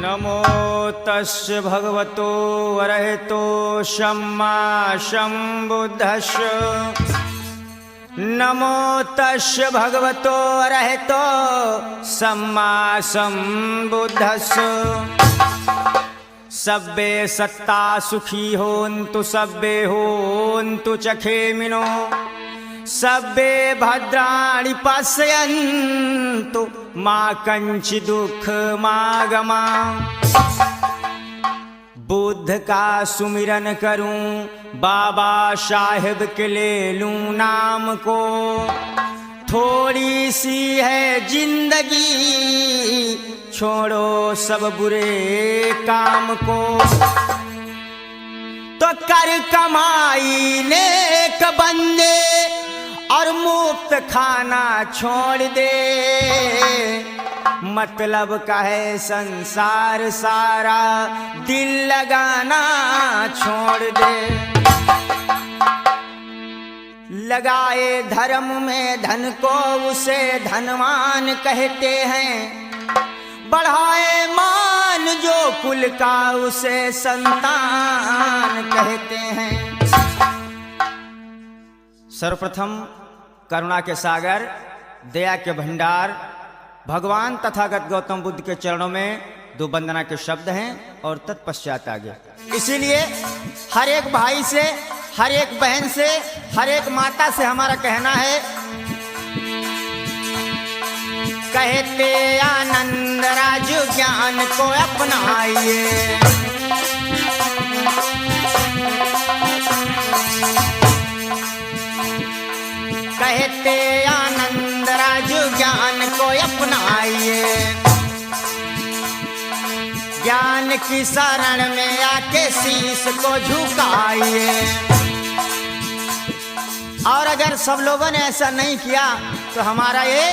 नमो तस्य भगवतो अरहतो सम्मा सम्बुद्धस्य। नमो तस्य भगवतो अरहतो सम्मा सम्बुद्धस्य। सब्बे सत्ता सुखी होन्तु सब्बे होन्तु चखेमिनो सब्बे भद्राणि पश्यन्तु मा कंचित् दुःखमागमा। बुद्ध का सुमिरन करूं बाबा साहेब के ले लूं नाम को। थोड़ी सी है जिंदगी छोड़ो सब बुरे काम को। तो कर कमाई नेक बंदे और मुफ्त खाना छोड़ दे। मतलब का है संसार सारा दिल लगाना छोड़ दे। लगाए धर्म में धन को उसे धनवान कहते हैं। बढ़ाए मान जो कुल का उसे संतान कहते हैं। सर्वप्रथम करुणा के सागर दया के भंडार भगवान तथागत गौतम बुद्ध के चरणों में दो वंदना के शब्द हैं और तत्पश्चात आगे। इसीलिए हर एक भाई से, हर एक बहन से, हर एक माता से हमारा कहना है, कहते आनंद राजु ज्ञान को अपनाइए। कहते आनंद राजु ज्ञान को अपनाइए। ज्ञान की शरण में आके शीश को झुकाइए। और अगर सब लोगों ने ऐसा नहीं किया तो हमारा ये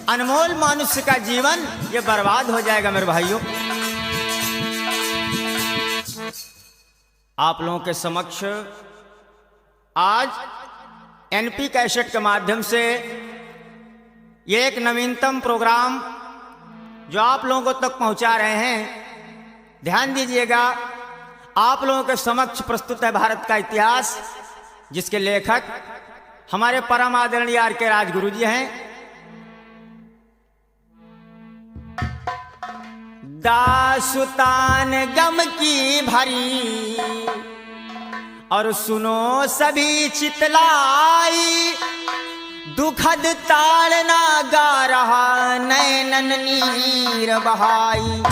अनमोल मनुष्य का जीवन ये बर्बाद हो जाएगा। मेरे भाइयों, आप लोगों के समक्ष आज एनपी कैसेट के माध्यम से ये एक नवीनतम प्रोग्राम जो आप लोगों तक पहुंचा रहे हैं। ध्यान दीजिएगा, आप लोगों के समक्ष प्रस्तुत है भारत का इतिहास, जिसके लेखक हमारे परम आदरणीय आर के राजगुरु जी हैं। दासुतान गम की भरी और सुनो सभी चितलाई। दुखद ताड़ना गा रहा नैनन नीर बहाई।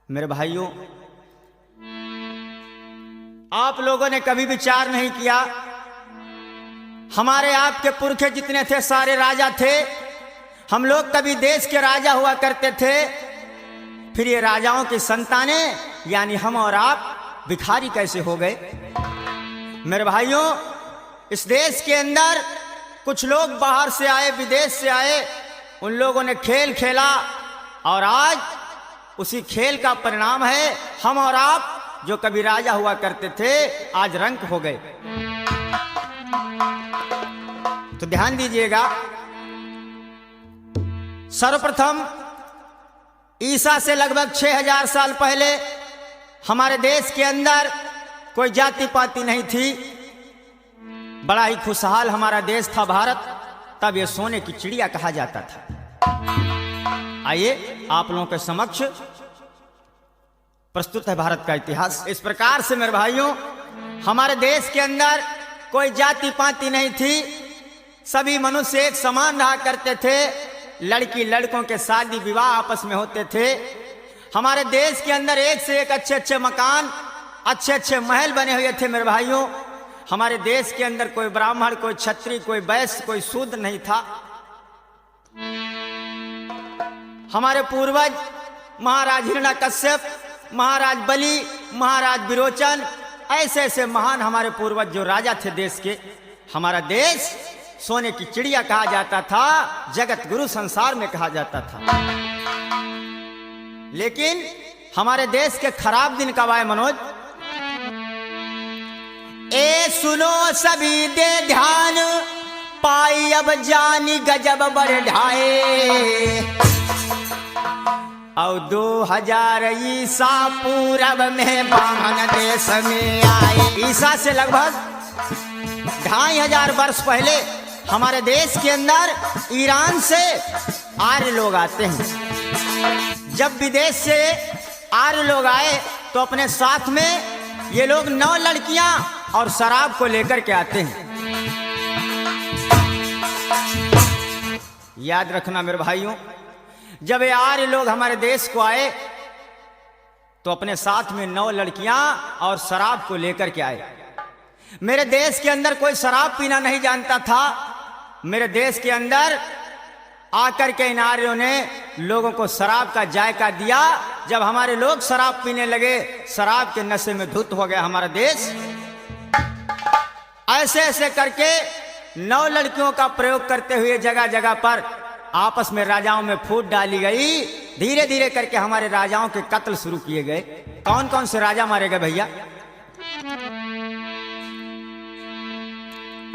मेरे भाइयों, आप लोगों ने कभी विचार नहीं किया, हमारे आपके पुरखे जितने थे सारे राजा थे। हम लोग कभी देश के राजा हुआ करते थे, फिर ये राजाओं की संतानें यानी हम और आप भिखारी कैसे हो गए। मेरे भाइयों, इस देश के अंदर कुछ लोग बाहर से आए, विदेश से आए, उन लोगों ने खेल खेला और आज उसी खेल का परिणाम है हम और आप जो कभी राजा हुआ करते थे आज रंक हो गए। तो ध्यान दीजिएगा, सर्वप्रथम ईसा से लगभग 6000 साल पहले हमारे देश के अंदर कोई जाति पाति नहीं थी। बड़ा ही खुशहाल हमारा देश था भारत। तब ये सोने की चिड़िया कहा जाता था। आइए आप लोगों के समक्ष प्रस्तुत है भारत का इतिहास। इस प्रकार से मेरे भाइयों, हमारे देश के अंदर कोई जाति पाति नहीं थी। सभी मनुष्य एक समान रहा करते थे। लड़की लड़कों के शादी विवाह आपस में होते थे। हमारे देश के अंदर एक से एक अच्छे अच्छे मकान, अच्छे अच्छे महल बने हुए थे। मेरे भाइयों, हमारे देश के अंदर कोई ब्राह्मण, कोई क्षत्रिय, कोई वैश्य, कोई शूद्र नहीं था। हमारे पूर्वज महाराज हिरण्यकश्यप, महाराज बलि, महाराज विरोचन, ऐसे ऐसे महान हमारे पूर्वज जो राजा थे देश के। हमारा देश सोने की चिड़िया कहा जाता था, जगत गुरु संसार में कहा जाता था। लेकिन हमारे देश के खराब दिन कब आए मनोज? ए सुनो सभी दे ध्यान, पाई अब जानी गजब बढ़ाए। और 2000 ईसा पूरब में बामन देश में आए। ईसा से लगभग 2500 वर्ष पहले हमारे देश के अंदर ईरान से आर्य लोग आते हैं। जब विदेश से आर्य लोग आए तो अपने साथ में ये लोग 9 लड़कियां और शराब को लेकर के आते हैं। याद रखना मेरे भाइयों, जब ये आर्य लोग हमारे देश को आए तो अपने साथ में 9 लड़कियां और शराब को लेकर के आए। मेरे देश के अंदर कोई शराब पीना नहीं जानता था। मेरे देश के अंदर आकर के इन आर्यों ने लोगों को शराब का जायका दिया। जब हमारे लोग शराब पीने लगे, शराब के नशे में धुत हो गया हमारा देश। ऐसे ऐसे करके 9 लड़कियों का प्रयोग करते हुए जगह जगह पर आपस में राजाओं में फूट डाली गई। धीरे धीरे करके हमारे राजाओं के कत्ल शुरू किए गए। कौन कौन से राजा मारे गए भैया?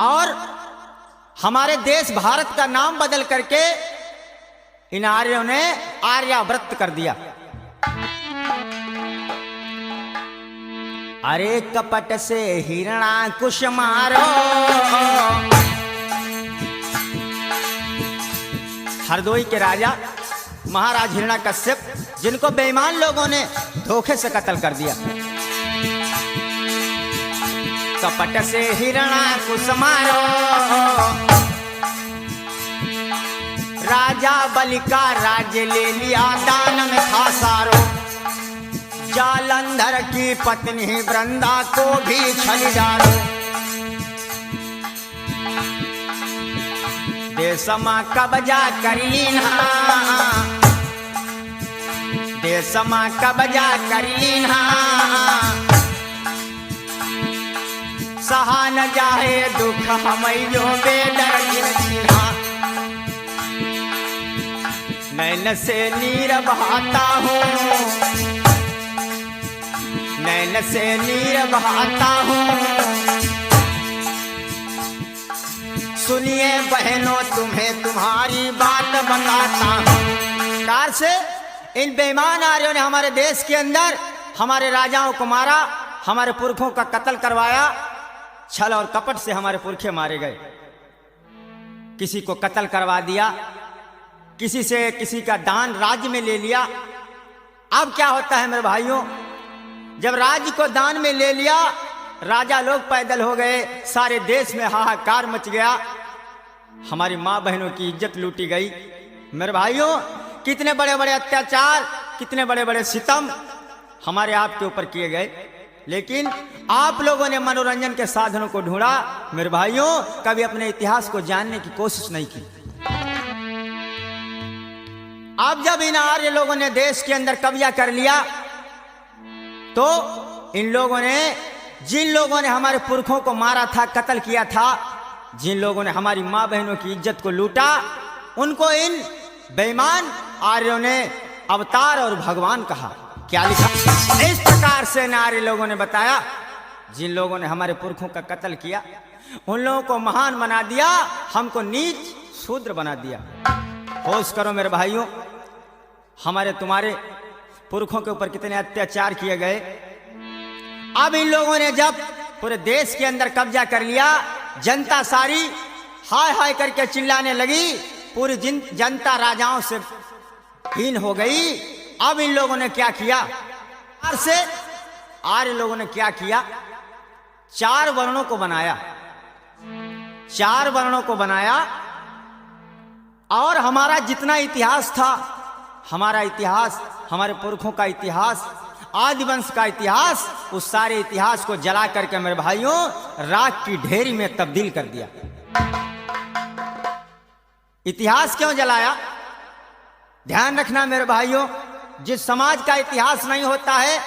और हमारे देश भारत का नाम बदल करके इन आर्यों ने आर्याव्रत कर दिया। अरे कपट से हिरणाकुश मारो, हरदोई के राजा महाराज हिरण्यकश्यप, जिनको बेईमान लोगों ने धोखे से कत्ल कर दिया। कपट से हिरणाकुश मारो, राजा बलि का राज्य ले लिया, दान में था सारो। जालंधर की पत्नी वृंदा को भी छली डालो। देशमा कब्जा कर लीना, देशमा कब्जा कर लीना, सहा न जाए दुख हमयो बेडर गिरना। नैन से नीर बहाता हूँ, नैन से नीर बहाता हूँ, सुनिए बहनों तुम्हें तुम्हारी बात बताता हूँ। कार से इन बेईमान आर्यों ने हमारे देश के अंदर हमारे राजाओं को मारा, हमारे पुरखों का कत्ल करवाया। छल और कपट से हमारे पुरखे मारे गए। किसी को कत्ल करवा दिया, किसी से किसी का दान राज्य में ले लिया। अब क्या होता है मेरे भाइयों, जब राज्य को दान में ले लिया, राजा लोग पैदल हो गए, सारे देश में हाहाकार मच गया, हमारी माँ बहनों की इज्जत लूटी गई। मेरे भाइयों, कितने बड़े बड़े अत्याचार, कितने बड़े बड़े सितम हमारे आपके ऊपर किए गए, लेकिन आप लोगों ने मनोरंजन के साधनों को ढूंढा। मेरे भाइयों, कभी अपने इतिहास को जानने की कोशिश नहीं की। अब जब इन आर्य लोगों ने देश के अंदर कब्जा कर लिया, तो इन लोगों ने, जिन लोगों ने हमारे पुरखों को मारा था, कत्ल किया था, जिन लोगों ने हमारी माँ बहनों की इज्जत को लूटा, उनको इन बेईमान आर्यों ने अवतार और भगवान कहा। क्या लिखा? इस प्रकार से नारे लोगों ने बताया, जिन लोगों ने हमारे पुरखों का कत्ल किया, उन लोगों को महान बना दिया, हमको नीच शूद्र बना दिया। होश करो मेरे भाइयों, हमारे तुम्हारे पुरखों के ऊपर कितने अत्याचार किए गए। अब इन लोगों ने जब पूरे देश के अंदर कब्जा कर लिया, जनता सारी हाय हाय करके चिल्लाने लगी, पूरी जनता राजाओं से हीन हो गई। अब इन लोगों ने क्या किया? आर्य लोगों ने क्या किया? 4 वर्णों को बनाया, 4 वर्णों को बनाया, और हमारा जितना इतिहास था, हमारा इतिहास, हमारे पुरखों का इतिहास, आदिवंश का इतिहास, उस सारे इतिहास को जला करके मेरे भाइयों राख की ढेरी में तब्दील कर दिया। इतिहास क्यों जलाया? ध्यान रखना मेरे भाइयों, जिस समाज का इतिहास नहीं होता है,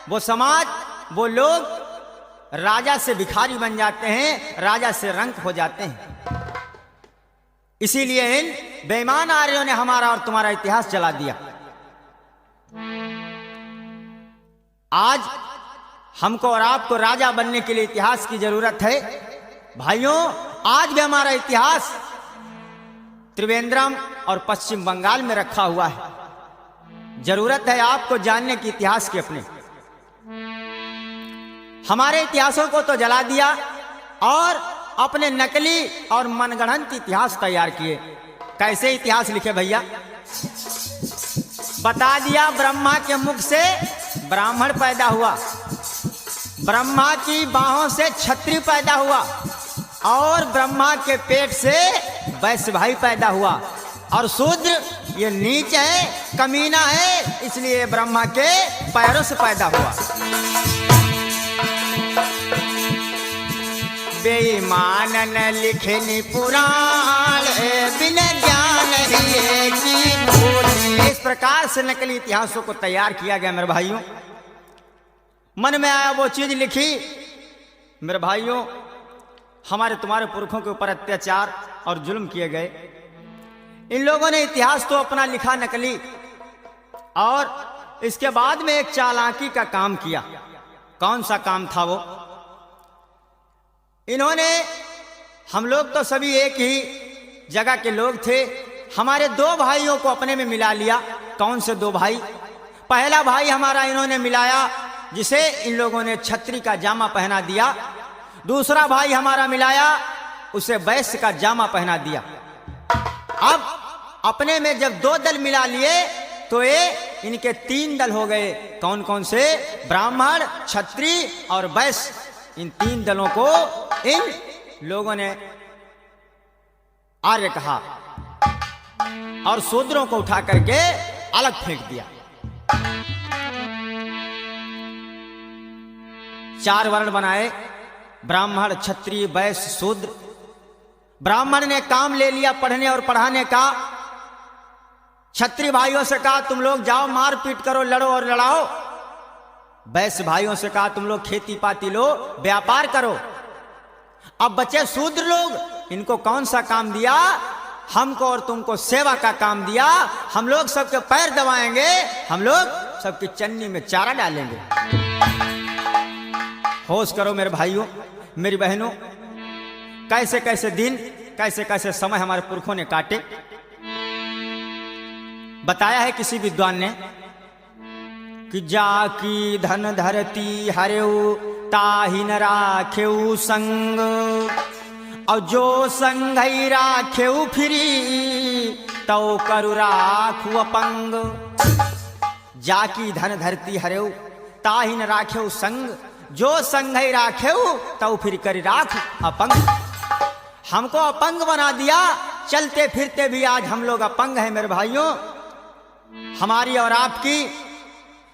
वो समाज, वो लोग राजा से भिखारी बन जाते हैं, राजा से रंक हो जाते हैं। इसीलिए इन बेईमान आर्यों ने हमारा और तुम्हारा इतिहास जला दिया। आज हमको और आपको राजा बनने के लिए इतिहास की जरूरत है। भाइयों, आज भी हमारा इतिहास त्रिवेंद्रम और पश्चिम बंगाल में रखा हुआ है। जरूरत है आपको जानने की इतिहास के अपने। हमारे इतिहासों को तो जला दिया और अपने नकली और मनगढ़ंत इतिहास तैयार किए। कैसे इतिहास लिखे भैया? बता दिया ब्रह्मा के मुख से ब्राह्मण पैदा हुआ, ब्रह्मा की बाहों से क्षत्रिय पैदा हुआ और ब्रह्मा के पेट से वैश्य भाई पैदा हुआ। और शूद्र ये नीच है, कमीना है, इसलिए ब्रह्मा के पैरों से पैदा हुआ। बेईमान न लिखे नि पुराण, बिना ज्ञान ही की भूल। इस प्रकार से नकली इतिहासों को तैयार किया गया मेरे भाइयों। मन में आया वो चीज लिखी। मेरे भाइयों, हमारे तुम्हारे पुरखों के ऊपर अत्याचार और जुल्म किए गए। इन लोगों ने इतिहास तो अपना लिखा नकली, और इसके बाद में एक चालाकी का काम किया। कौन सा काम था वो? इन्होंने, हम लोग तो सभी एक ही जगह के लोग थे, हमारे दो भाइयों को अपने में मिला लिया। कौन से दो भाई? पहला भाई हमारा इन्होंने मिलाया जिसे इन लोगों ने छत्री का जामा पहना दिया। दूसरा भाई हमारा मिलाया, उसे वैश्य का जामा पहना दिया। अब अपने में जब दो दल मिला लिए तो ये इनके तीन दल हो गए। कौन कौन से? ब्राह्मण, क्षत्रिय और वैश्य। इन तीन दलों को इन लोगों ने आर्य कहा और शूद्रों को उठा करके अलग फेंक दिया। चार वर्ण बनाए, ब्राह्मण, क्षत्रिय, वैश्य, शूद्र। ब्राह्मण ने काम ले लिया पढ़ने और पढ़ाने का। क्षत्रिय भाइयों से कहा तुम लोग जाओ मार पीट करो, लड़ो और लड़ाओ। वैश्य भाइयों से कहा तुम लोग खेती पाती लो, व्यापार करो। अब बचे शूद्र लोग, इनको कौन सा काम दिया? हमको और तुमको सेवा का काम दिया। हम लोग सबके पैर दबाएंगे, हम लोग सबकी चन्नी में चारा डालेंगे। होश करो मेरे भाइयों, मेरी बहनों, कैसे कैसे दिन, कैसे कैसे समय हमारे पुरखों ने काटे। बताया है किसी विद्वान ने कि जाकी धन धरती हरेऊ ताहि न राखेऊ संग, और जो संग ही राखेऊ फिरी तो करु राखू अपंग। जाकी धन धरती हरेऊ ताहि न राखेऊ संग, जो संग ही राखेऊ तो फिर कर राख अपंग। हमको अपंग बना दिया, चलते फिरते भी आज हम लोग अपंग हैं मेरे भाइयों। हमारी और आपकी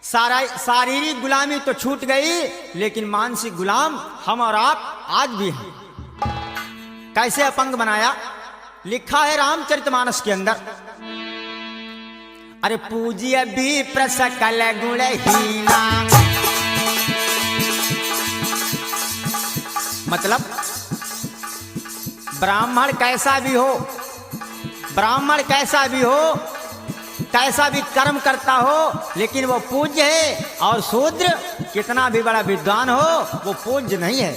शारीरिक गुलामी तो छूट गई, लेकिन मानसिक गुलाम हम और आप आज भी हैं। कैसे अपंग बनाया? लिखा है रामचरितमानस के अंदर। अरे पूज्य भी प्रसकल गुणहीना, मतलब ब्राह्मण कैसा भी हो, ब्राह्मण कैसा भी हो, कैसा भी कर्म करता हो, लेकिन वो पूज्य है। और शूद्र कितना भी बड़ा विद्वान हो, वो पूज्य नहीं है।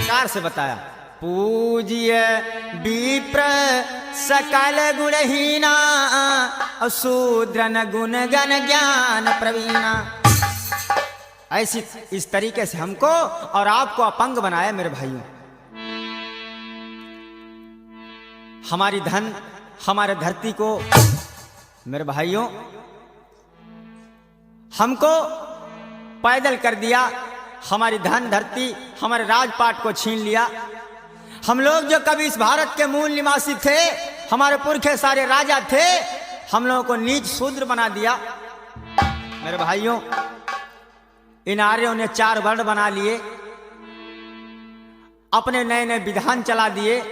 कार से बताया, पूज्य विप्र सकल गुणहीना, और शूद्र न गुण गण ज्ञान प्रवीणा। ऐसी इस तरीके से हमको और आपको अपंग बनाया मेरे भाइयों। हमारी धन, हमारे धरती को मेरे भाइयों हमको पैदल कर दिया। हमारी धन धरती, हमारे राजपाट को छीन लिया। हम लोग जो कभी इस भारत के मूल निवासी थे, हमारे पुरखे सारे राजा थे, हम लोगों को नीच शूद्र बना दिया मेरे भाइयों। इन आर्यों ने चार वर्ण बना लिए, अपने नए नए विधान चला दिए।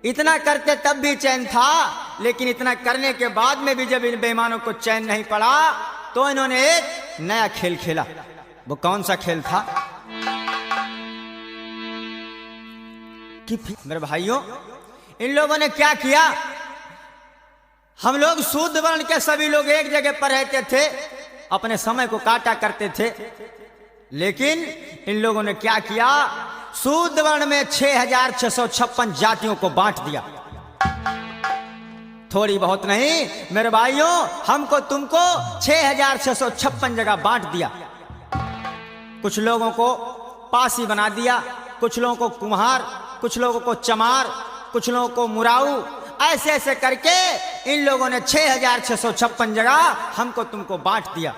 इतना करते तब भी चैन था, लेकिन इतना करने के बाद में भी जब इन बेईमानों को चैन नहीं पड़ा, तो इन्होंने एक नया खेल खेला। वो कौन सा खेल था? कि मेरे भाइयों, इन लोगों ने क्या किया? हम लोग शुद्ध वर्ण के सभी लोग एक जगह पर रहते थे, अपने समय को काटा करते थे, लेकिन इन लोगों ने क्या किया? शुद्ध वर्ण में 6656 जातियों को बांट दिया। थोड़ी बहुत नहीं मेरे भाइयों, हमको तुमको 6656 जगह बांट दिया। कुछ लोगों को पासी बना दिया, कुछ लोगों को कुम्हार, कुछ लोगों को चमार, कुछ लोगों को मुराऊ, ऐसे ऐसे करके इन लोगों ने 6656 जगह हमको तुमको बांट दिया।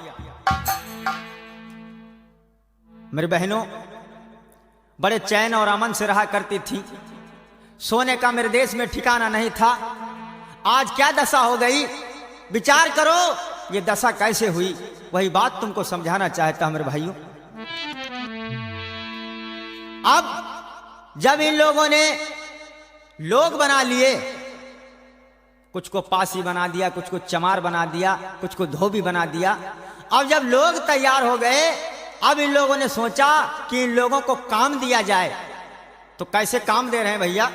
मेरी बहनों बड़े चैन और अमन से रहा करती थी, सोने का मेरे देश में ठिकाना नहीं था। आज क्या दशा हो गई, विचार करो ये दशा कैसे हुई, वही बात तुमको समझाना चाहता हूं मेरे भाइयों। अब जब इन लोगों ने लोग बना लिए, कुछ को पासी बना दिया, कुछ को चमार बना दिया, कुछ को धोबी बना दिया। अब जब लोग तैयार हो गए, अब इन लोगों ने सोचा कि इन लोगों को काम दिया जाए। तो कैसे काम दे रहे हैं भैया?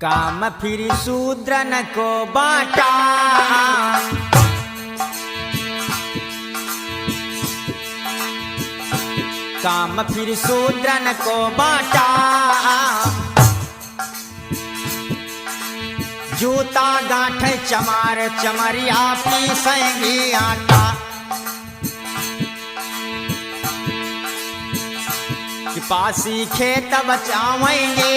काम फिर शूद्रन को बांटा, काम फिर शूद्रन को बांटा, जूता गांठे चमार चमरिया पीसेंगी आटा। पासी खेत बचावेंगे,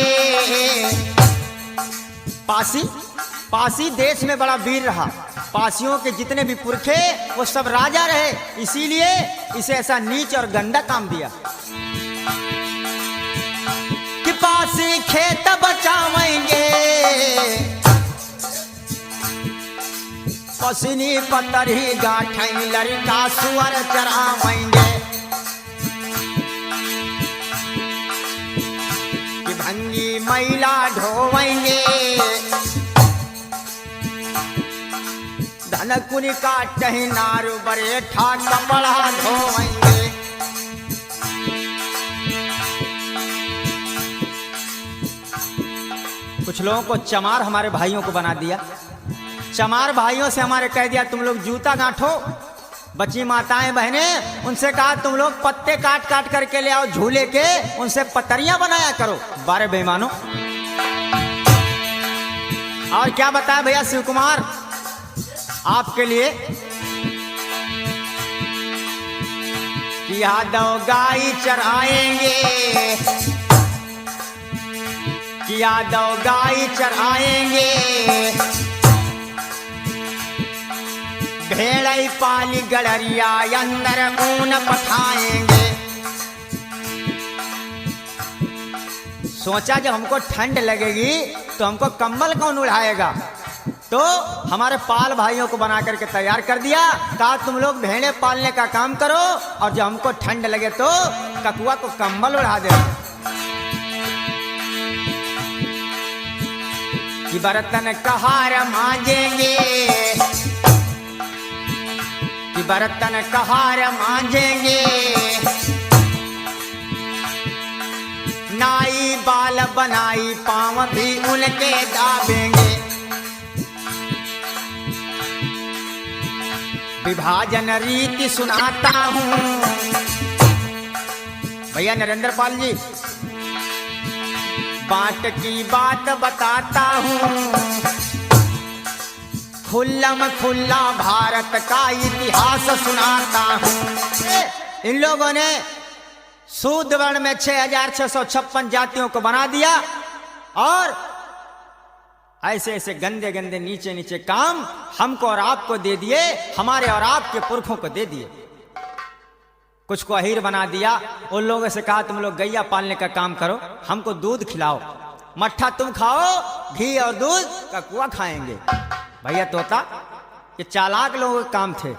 पासी देश में बड़ा वीर रहा। पासियों के जितने भी पुरखे वो सब राजा रहे, इसीलिए इसे ऐसा नीच और गंदा काम दिया कि पासी खेत बचावेंगे, पसनी पतरी गाठे लड़का सुअर चरावेंगे, कि भंगी मैला ढोवेंगे, धनकुनी काटही नारू बरेठा कपड़ा धोवेंगे। कुछ लोगों को चमार हमारे भाइयों को बना दिया। चमार भाइयों से हमारे कह दिया तुम लोग जूता गांठो, बची माताएं बहनें उनसे कहा तुम लोग पत्ते काट काट करके ले आओ झूले के, उनसे पतरियां बनाया करो। बारे बेईमानों, और क्या बताया भैया शिव कुमार आपके लिए? यादव गाय चराएंगे, यादव गाय चराएंगे, भेड़ई पाली गड़रिया अंदर ऊन पठाएंगे। सोचा जब हमको ठंड लगेगी तो हमको कंबल कौन उड़ाएगा, तो हमारे पाल भाइयों को बना करके तैयार कर दिया। कहा तुम लोग भेड़े पालने का काम करो और जब हमको ठंड लगे तो ककुआ को कंबल उड़ा दे। कि बर्तन कहार मांजेंगे, कि बर्तन कहार मांजेंगे, नाई बाल बनाई पांव भी उनके दाबेंगे। विभाजन रीति सुनाता हूँ भैया नरेंद्र पाल जी, बांट की बात बताता हूँ, खुल्लम खुल्ला भारत का इतिहास सुनाता हूँ। इन लोगों ने शूद्र वर्ण में 6656 जातियों को बना दिया और ऐसे ऐसे गंदे गंदे नीचे नीचे काम हमको और आपको दे दिए, हमारे और आपके पुरखों को दे दिए। कुछ को अहीर बना दिया, उन लोगों से कहा तुम लोग गैया पालने का काम करो, हमको दूध खिलाओ, मट्ठा तुम खाओ, घी और दूध का कुआ खाएंगे। भैया तोता, ये चालाक लोगों के काम थे।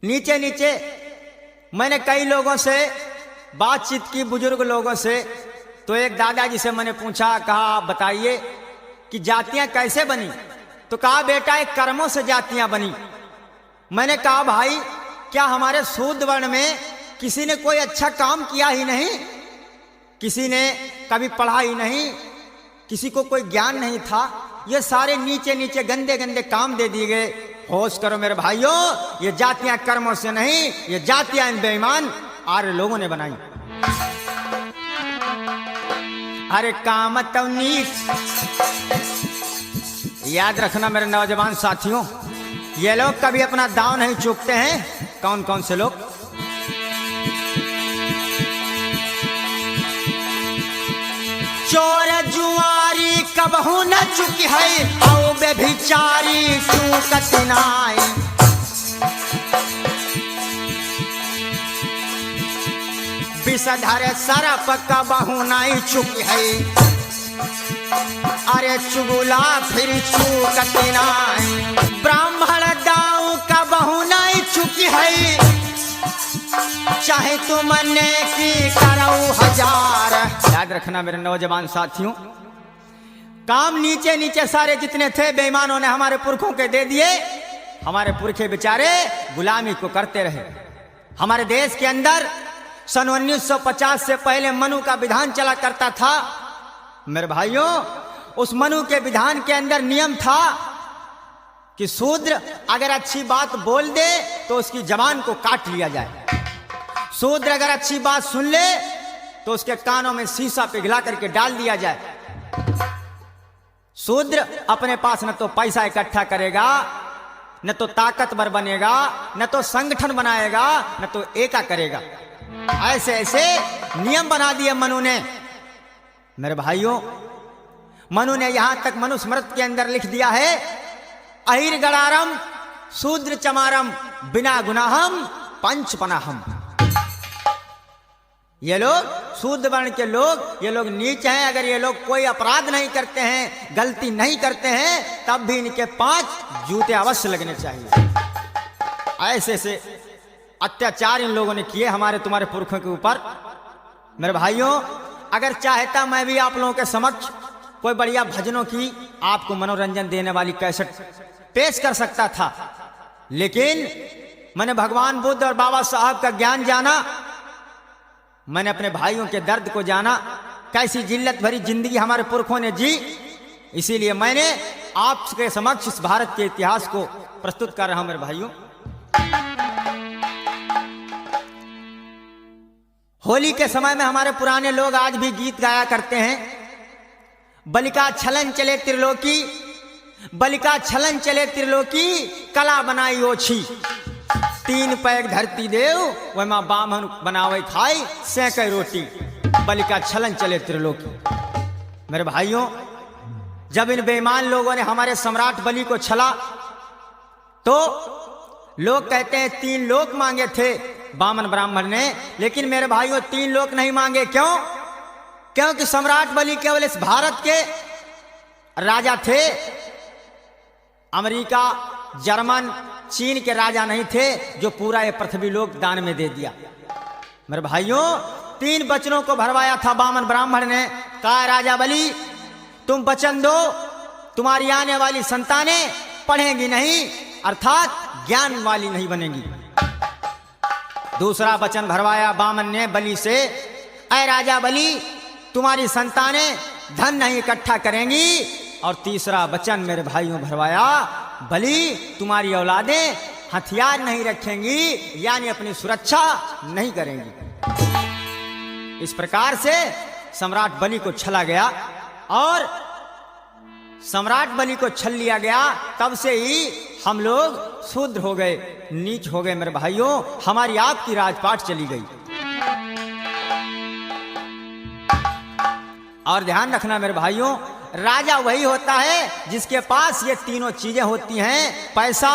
नीचे नीचे मैंने कई लोगों से बातचीत की, बुजुर्ग लोगों से। तो एक दादाजी से मैंने पूछा, कहा बताइए कि जातियां कैसे बनी? तो कहा बेटा एक कर्मों से जातियां बनी। मैंने कहा भाई क्या हमारे शूद्र वर्ण में किसी ने कोई अच्छा काम किया ही नहीं, किसी ने कभी पढ़ा ही नहीं, किसी को कोई ज्ञान नहीं था, ये सारे नीचे नीचे गंदे गंदे काम दे दिए गए। होश करो मेरे भाइयों, ये जातियां कर्मों से नहीं, ये जातियां बेईमान आर्य लोगों ने बनाई। अरे काम तो नीच, याद रखना मेरे नौजवान साथियों, ये लोग कभी अपना दांव नहीं चूकते हैं। कौन कौन से लोग? चोर जुआरी कबहू न चुकी है, औ बेभिचारी चूकत नाई। विषधर सरप कबहू नहीं चुकी है, अरे चुगुला फिर चूकत नाई। ब्राह्मण दाऊ कबहू नहीं चुकी है, चाहे तुमने की करो हजार। याद रखना मेरे नौजवान साथियों, काम नीचे नीचे सारे जितने थे बेईमानों ने हमारे पुरखों के दे दिए। हमारे पुरखे बेचारे गुलामी को करते रहे। हमारे देश के अंदर सन 1950 से पहले मनु का विधान चला करता था। मेरे भाइयों, उस मनु के विधान के अंदर नियम था कि शूद्र अगर अच्छी बात बोल दे तो उसकी जबान को काट लिया जाए। शूद्र अगर अच्छी बात सुन ले तो उसके कानों में शीशा पिघला करके डाल दिया जाए। शूद्र अपने पास न तो पैसा इकट्ठा करेगा, न तो ताकतवर बनेगा, न तो संगठन बनाएगा, न तो एका करेगा। ऐसे ऐसे नियम बना दिए मनु ने। मेरे भाइयों, मनु ने यहां तक मनुस्मृति के अंदर लिख दिया है, अहिर गणारम शूद्र चमारम बिना गुनाहम पंच पनाहम। ये लोग शूद्र वर्ण के लोग, ये लोग नीच हैं। अगर ये लोग कोई अपराध नहीं करते हैं, गलती नहीं करते हैं, तब भी इनके 5 जूते अवश्य लगने चाहिए। ऐसे ऐसे अत्याचार इन लोगों ने किए हमारे तुम्हारे पुरखों के ऊपर। मेरे भाइयों, अगर चाहता मैं भी आप लोगों के समक्ष कोई बढ़िया भजनों की, आपको मनोरंजन देने वाली कैसेट पेश कर सकता था, लेकिन मैंने भगवान बुद्ध और बाबा साहब का ज्ञान जाना, मैंने अपने भाइयों के दर्द को जाना, कैसी जिल्लत भरी जिंदगी हमारे पुरखों ने जी। इसीलिए मैंने आपके समक्ष इस भारत के इतिहास को प्रस्तुत कर रहा हूं। मेरे भाइयों, होली के समय में हमारे पुराने लोग आज भी गीत गाया करते हैं, बलिका छलन चले त्रिलोकी, बलिका छलन चले त्रिलोकी, कला बनाई ओछी। 3 पैक धरती देव वह मां बामन बनावे खाई, सेंके रोटी, बलिका छलन चले त्रिलोकी। मेरे भाइयों, जब इन बेईमान लोगों ने हमारे सम्राट बलि को छला तो लोग कहते हैं 3 लोक मांगे थे बामन ब्राह्मण ने, लेकिन मेरे भाइयों 3 लोक नहीं मांगे। क्यों? क्योंकि सम्राट बलि केवल इस भारत के राजा थे, अमेरिका, जर्मन, चीन के राजा नहीं थे जो पूरा ये पृथ्वी लोक दान में दे दिया। मेरे भाइयों, 3 वचनों को भरवाया था बामन ब्राह्मण ने। कहा, राजा बलि तुम वचन दो, तुम्हारी आने वाली संतानें पढ़ेंगी नहीं, अर्थात ज्ञान वाली नहीं बनेंगी। दूसरा वचन भरवाया बामन ने बलि से, ऐ राजा बलि तुम्हारी संतानें धन नहीं इकट्ठा करेंगी। और तीसरा वचन मेरे भाइयों भरवाया, बलि तुम्हारी औलादें हथियार नहीं रखेंगी, यानी अपनी सुरक्षा नहीं करेंगी। इस प्रकार से सम्राट बलि को छला गया और सम्राट बलि को छल लिया गया। तब से ही हम लोग शूद्र हो गए, नीच हो गए। मेरे भाइयों, हमारी आपकी राजपाट चली गई। और ध्यान रखना मेरे भाइयों, राजा वही होता है जिसके पास ये तीनों चीजें होती हैं, पैसा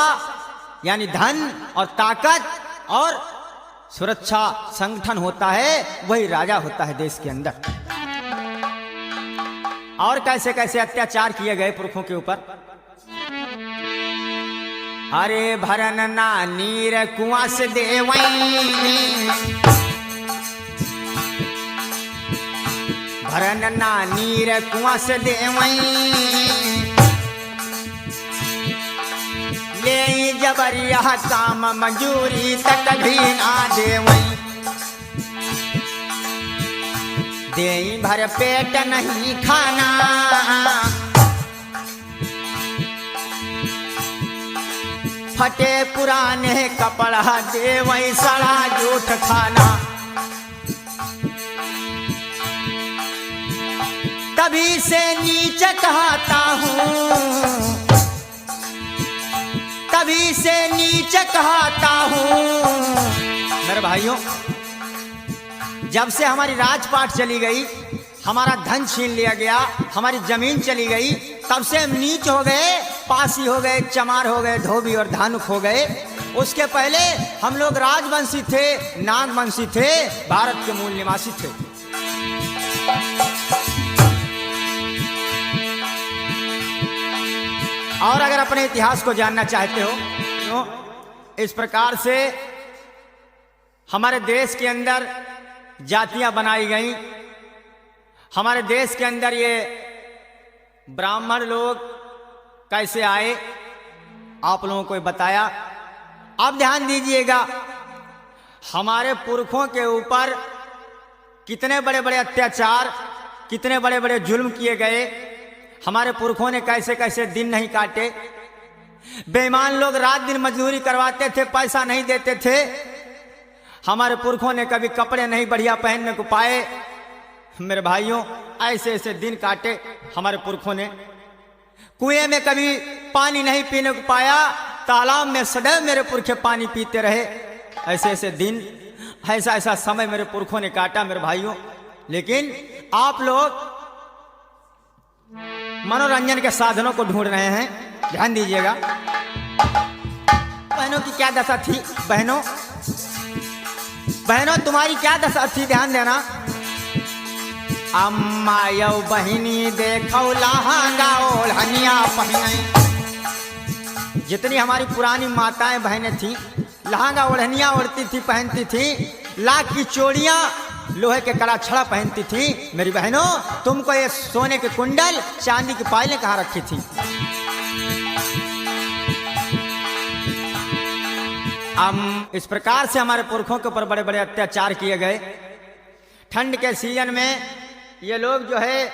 यानी धन और ताकत और सुरक्षा संगठन होता है, वही राजा होता है देश के अंदर। और कैसे कैसे अत्याचार किए गए पुरखों के ऊपर। अरे भरन ना नीर कुआं से देवई, भरन ना नीर कुआं से देवई, ले जबरिया काम मंजूरी तक भी ना देवई, दे भर पेट नहीं खाना, फटे पुराने कपड़ा देवई सड़ा जूठ खाना। तभी से नीच कहता हूँ, तभी से नीच कहता हूँ। मेरे भाइयों, जब से हमारी राजपाट चली गई, हमारा धन छीन लिया गया, हमारी जमीन चली गई, तब से हम नीच हो गए, पासी हो गए, चमार हो गए, धोबी और धानुक हो गए। उसके पहले हम लोग राजवंशी थे, नागवंशी थे, भारत के मूल निवासी थे। और अगर अपने इतिहास को जानना चाहते हो तो इस प्रकार से हमारे देश के अंदर जातियां बनाई गई। हमारे देश के अंदर ये ब्राह्मण लोग कैसे आए, आप लोगों को बताया। अब ध्यान दीजिएगा, हमारे पुरखों के ऊपर कितने बड़े बड़े अत्याचार, कितने बड़े बड़े जुल्म किए गए। हमारे पुरखों ने कैसे कैसे दिन नहीं काटे। बेईमान लोग रात दिन मजदूरी करवाते थे, पैसा नहीं देते थे। हमारे पुरखों ने कभी कपड़े नहीं बढ़िया पहनने को पाए। मेरे भाइयों, ऐसे ऐसे दिन काटे हमारे पुरखों ने। कुएं में कभी पानी नहीं पीने को पाया, तालाब में सदैव मेरे पुरखे पानी पीते रहे। ऐसे ऐसे दिन, ऐसा ऐसा समय मेरे पुरखों ने काटा मेरे भाइयों। लेकिन आप लोग मनोरंजन के साधनों को ढूंढ रहे हैं। ध्यान दीजिएगा, बहनों की क्या दशा थी। बहनों बहनों तुम्हारी क्या दशा थी, ध्यान देना। अम्मा यौ बहिनी देखो लहंगा ओढ़निया पहने। जितनी हमारी पुरानी माताएं बहनें थी, लहंगा ओढ़निया ओढ़ती थी, पहनती थी। लाख की चोड़ियां, लोहे के कड़ा छड़ा पहनती थी। मेरी बहनों, तुमको ये सोने के कुंडल, चांदी की पायलें कहाँ रखी थी। इस प्रकार से हमारे पुरखों के ऊपर बड़े बड़े अत्याचार किए गए। ठंड के सीजन में ये लोग जो है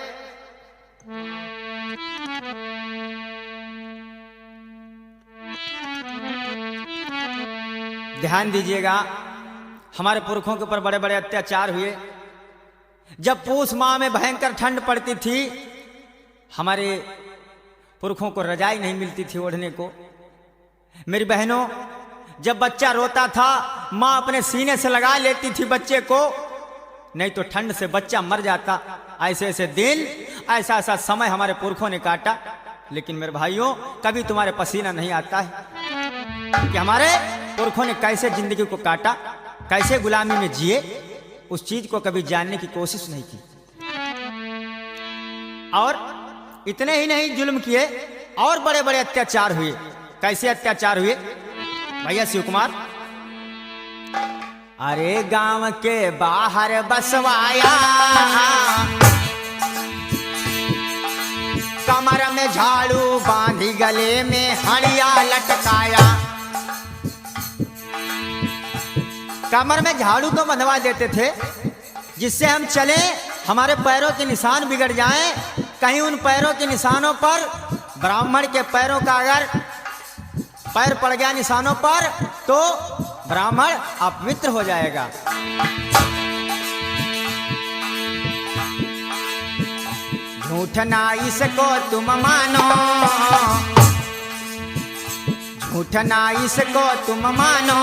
ध्यान दीजिएगा, हमारे पुरखों के ऊपर बड़े बड़े अत्याचार हुए। जब पूस माह में भयंकर ठंड पड़ती थी, हमारे पुरखों को रजाई नहीं मिलती थी ओढ़ने को। मेरी बहनों, जब बच्चा रोता था, माँ अपने सीने से लगा लेती थी बच्चे को, नहीं तो ठंड से बच्चा मर जाता। ऐसे ऐसे दिन, ऐसा ऐसा समय हमारे पुरखों ने काटा। लेकिन मेरे भाइयों, कभी तुम्हारे पसीना नहीं आता है कि हमारे पुरखों ने कैसे जिंदगी को काटा, कैसे गुलामी में जिए। उस चीज को कभी जानने की कोशिश नहीं की। और इतने ही नहीं, जुल्म किए और बड़े बड़े अत्याचार हुए। कैसे अत्याचार हुए भैया शिव कुमार? अरे गांव के बाहर बसवाया, कमर में झाड़ू बांधी, गले में हड़िया लटकाया। कमर में झाड़ू तो बंधवा देते थे, जिससे हम चले, हमारे पैरों के निशान बिगड़ जाएं। कहीं उन पैरों के निशानों पर, ब्राह्मण के पैरों का अगर पैर पड़ गया निशानों पर, तो ब्राह्मण अपवित्र हो जाएगा। झूठ ना इसको तुम मानो, झूठ ना इसको तुम मानो।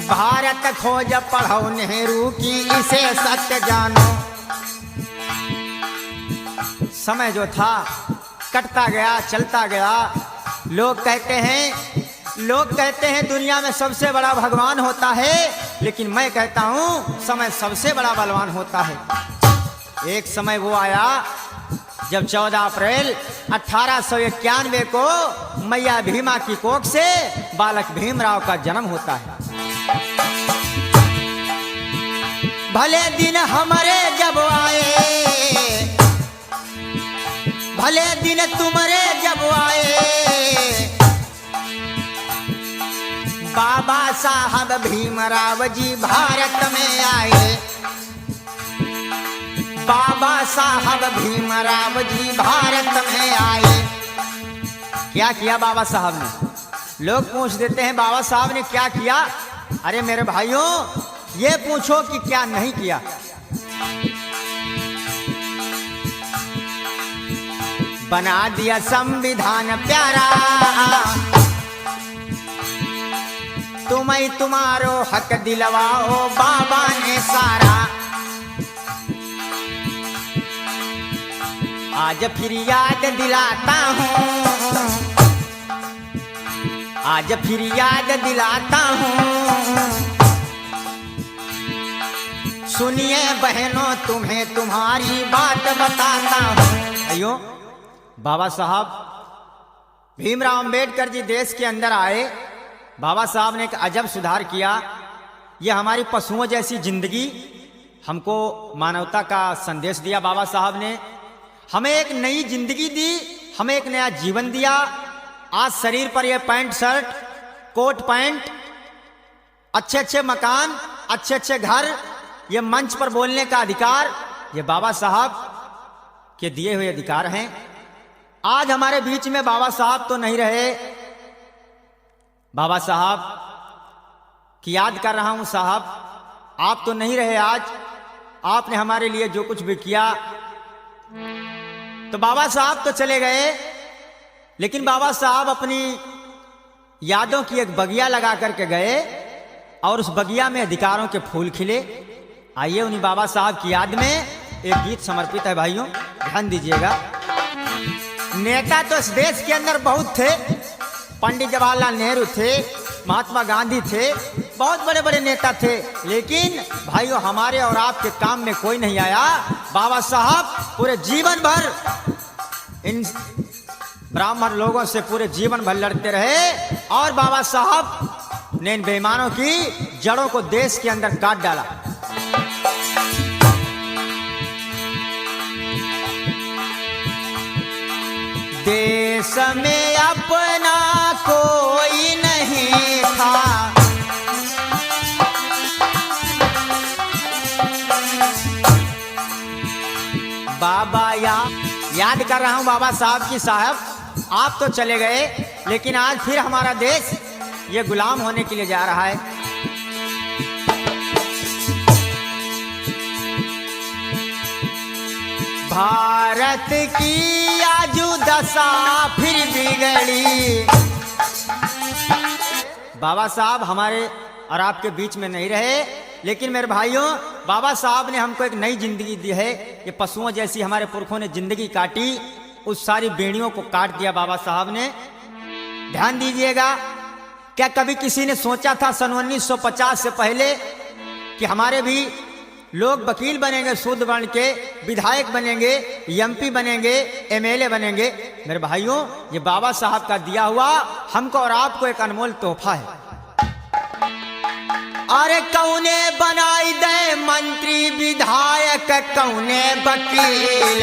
भारत खोज पढ़ो नेहरू की, इसे सत्य जानो। समय जो था कटता गया, चलता गया। लोग कहते हैं दुनिया में सबसे बड़ा भगवान होता है, लेकिन मैं कहता हूं समय सबसे बड़ा बलवान होता है। एक समय वो आया जब 14 अप्रैल 1891 को मैया भीमा की कोख से बालक भीमराव का जन्म होता है। भले दिन हमारे जब आए, भले दिन तुम्हारे जब आए, बाबा साहब भीमराव जी भारत में आए। बाबा साहब भीमराव जी भारत में आए। क्या किया बाबा साहब ने? लोग पूछ देते हैं बाबा साहब ने क्या किया? अरे मेरे भाइयों, ये पूछो कि क्या नहीं किया। बना दिया संविधान प्यारा, तुम्हें तुम्हारो हक दिलवाओ बाबा ने सारा। आज फिर याद दिलाता हूँ, आज फिर याद दिलाता हूँ, सुनिए बहनों तुम्हें तुम्हारी बात बताता हूँ। अयो बाबा साहब भीमराव अंबेडकर जी देश के अंदर आए। बाबा साहब ने एक अजब सुधार किया। ये हमारी पशुओं जैसी जिंदगी, हमको मानवता का संदेश दिया। बाबा साहब ने हमें एक नई जिंदगी दी, हमें एक नया जीवन दिया। आज शरीर पर ये पैंट शर्ट, कोट पैंट, अच्छे अच्छे मकान, अच्छे अच्छे घर, ये मंच पर बोलने का अधिकार, ये बाबा साहब के दिए हुए अधिकार हैं। आज हमारे बीच में बाबा साहब तो नहीं रहे। बाबा साहब की याद कर रहा हूं। साहब आप तो नहीं रहे आज, आपने हमारे लिए जो कुछ भी किया। तो बाबा साहब तो चले गए, लेकिन बाबा साहब अपनी यादों की एक बगिया लगा करके गए और उस बगिया में अधिकारों के फूल खिले। आइए उन्हीं बाबा साहब की याद में एक गीत समर्पित है। भाइयों ध्यान दीजिएगा। नेता तो इस देश के अंदर बहुत थे। पंडित जवाहरलाल नेहरू थे, महात्मा गांधी थे, बहुत बड़े बड़े नेता थे, लेकिन भाइयों हमारे और आपके काम में कोई नहीं आया। बाबा साहब पूरे जीवन भर इन ब्राह्मण लोगों से पूरे जीवन भर लड़ते रहे और बाबा साहब ने इन बेईमानों की जड़ों को देश के अंदर काट डाला। देश में अपना कोई नहीं था, बाबा याद कर रहा हूं बाबा साहब की। साहब आप तो चले गए, लेकिन आज फिर हमारा देश ये गुलाम होने के लिए जा रहा है। भारत की आजू दशा फिर बिगड़ी। बाबा साहब हमारे और आपके बीच में नहीं रहे, लेकिन मेरे भाइयों बाबा साहब ने हमको एक नई जिंदगी दी है। ये पशुओं जैसी हमारे पुरखों ने जिंदगी काटी, उस सारी बेड़ियों को काट दिया बाबा साहब ने। ध्यान दीजिएगा, क्या कभी किसी ने सोचा था सन 1950 से पहले कि हमारे भी लोग वकील बनेंगे, शुद्ध वर्ण के विधायक बनेंगे, एमपी बनेंगे, एमएलए बनेंगे? मेरे भाइयों ये बाबा साहब का दिया हुआ हमको और आपको एक अनमोल तोहफा है। अरे कौने बनाई दे मंत्री विधायक, कौने वकील,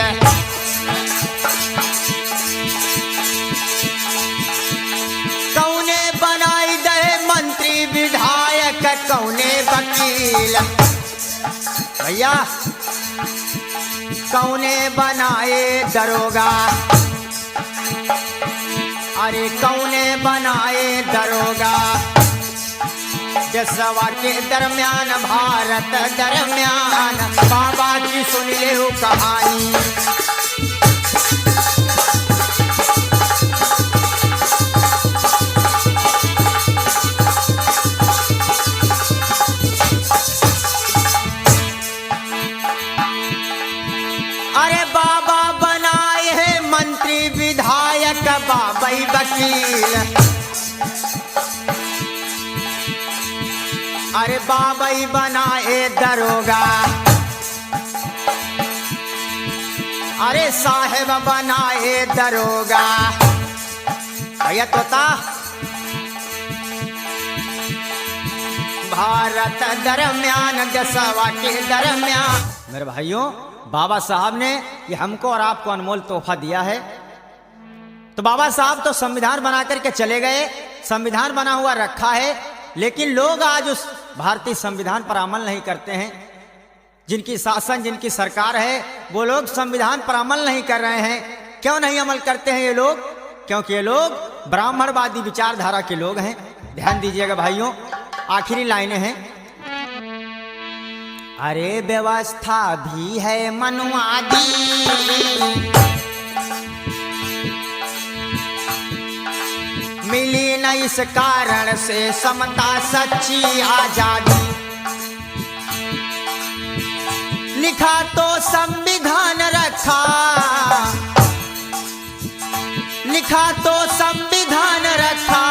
कौने बनाई दे मंत्री विधायक, कौने वकील। भैया कौने बनाए दरोगा, अरे कौने बनाए दरोगा। देशवा के दरमियान भारत दरमियान, बाबा की सुन ले हो कहानी। अरे बाबा बनाए हैं मंत्री विधायक, बाबाई वकील। अरे बाबाई बनाए दरोगा, अरे साहेब बनाए दरोगा। भैया तोता भारत दरमियान, देशवा के दरमियान। मेरे भाइयों बाबा साहब ने ये हमको और आपको अनमोल तोहफा दिया है। तो बाबा साहब तो संविधान बना करके चले गए, संविधान बना हुआ रखा है, लेकिन लोग आज उस भारतीय संविधान पर अमल नहीं करते हैं। जिनकी शासन, जिनकी सरकार है, वो लोग संविधान पर अमल नहीं कर रहे हैं। क्यों नहीं अमल करते हैं ये लोग? क्योंकि ये लोग ब्राह्मणवादी विचारधारा के लोग हैं। ध्यान दीजिएगा भाइयों, आखिरी लाइनें हैं। अरे व्यवस्था भी है मनुवादी, मिली न इस कारण से समता सच्ची आजादी। लिखा तो संविधान रखा, लिखा तो संविधान रखा,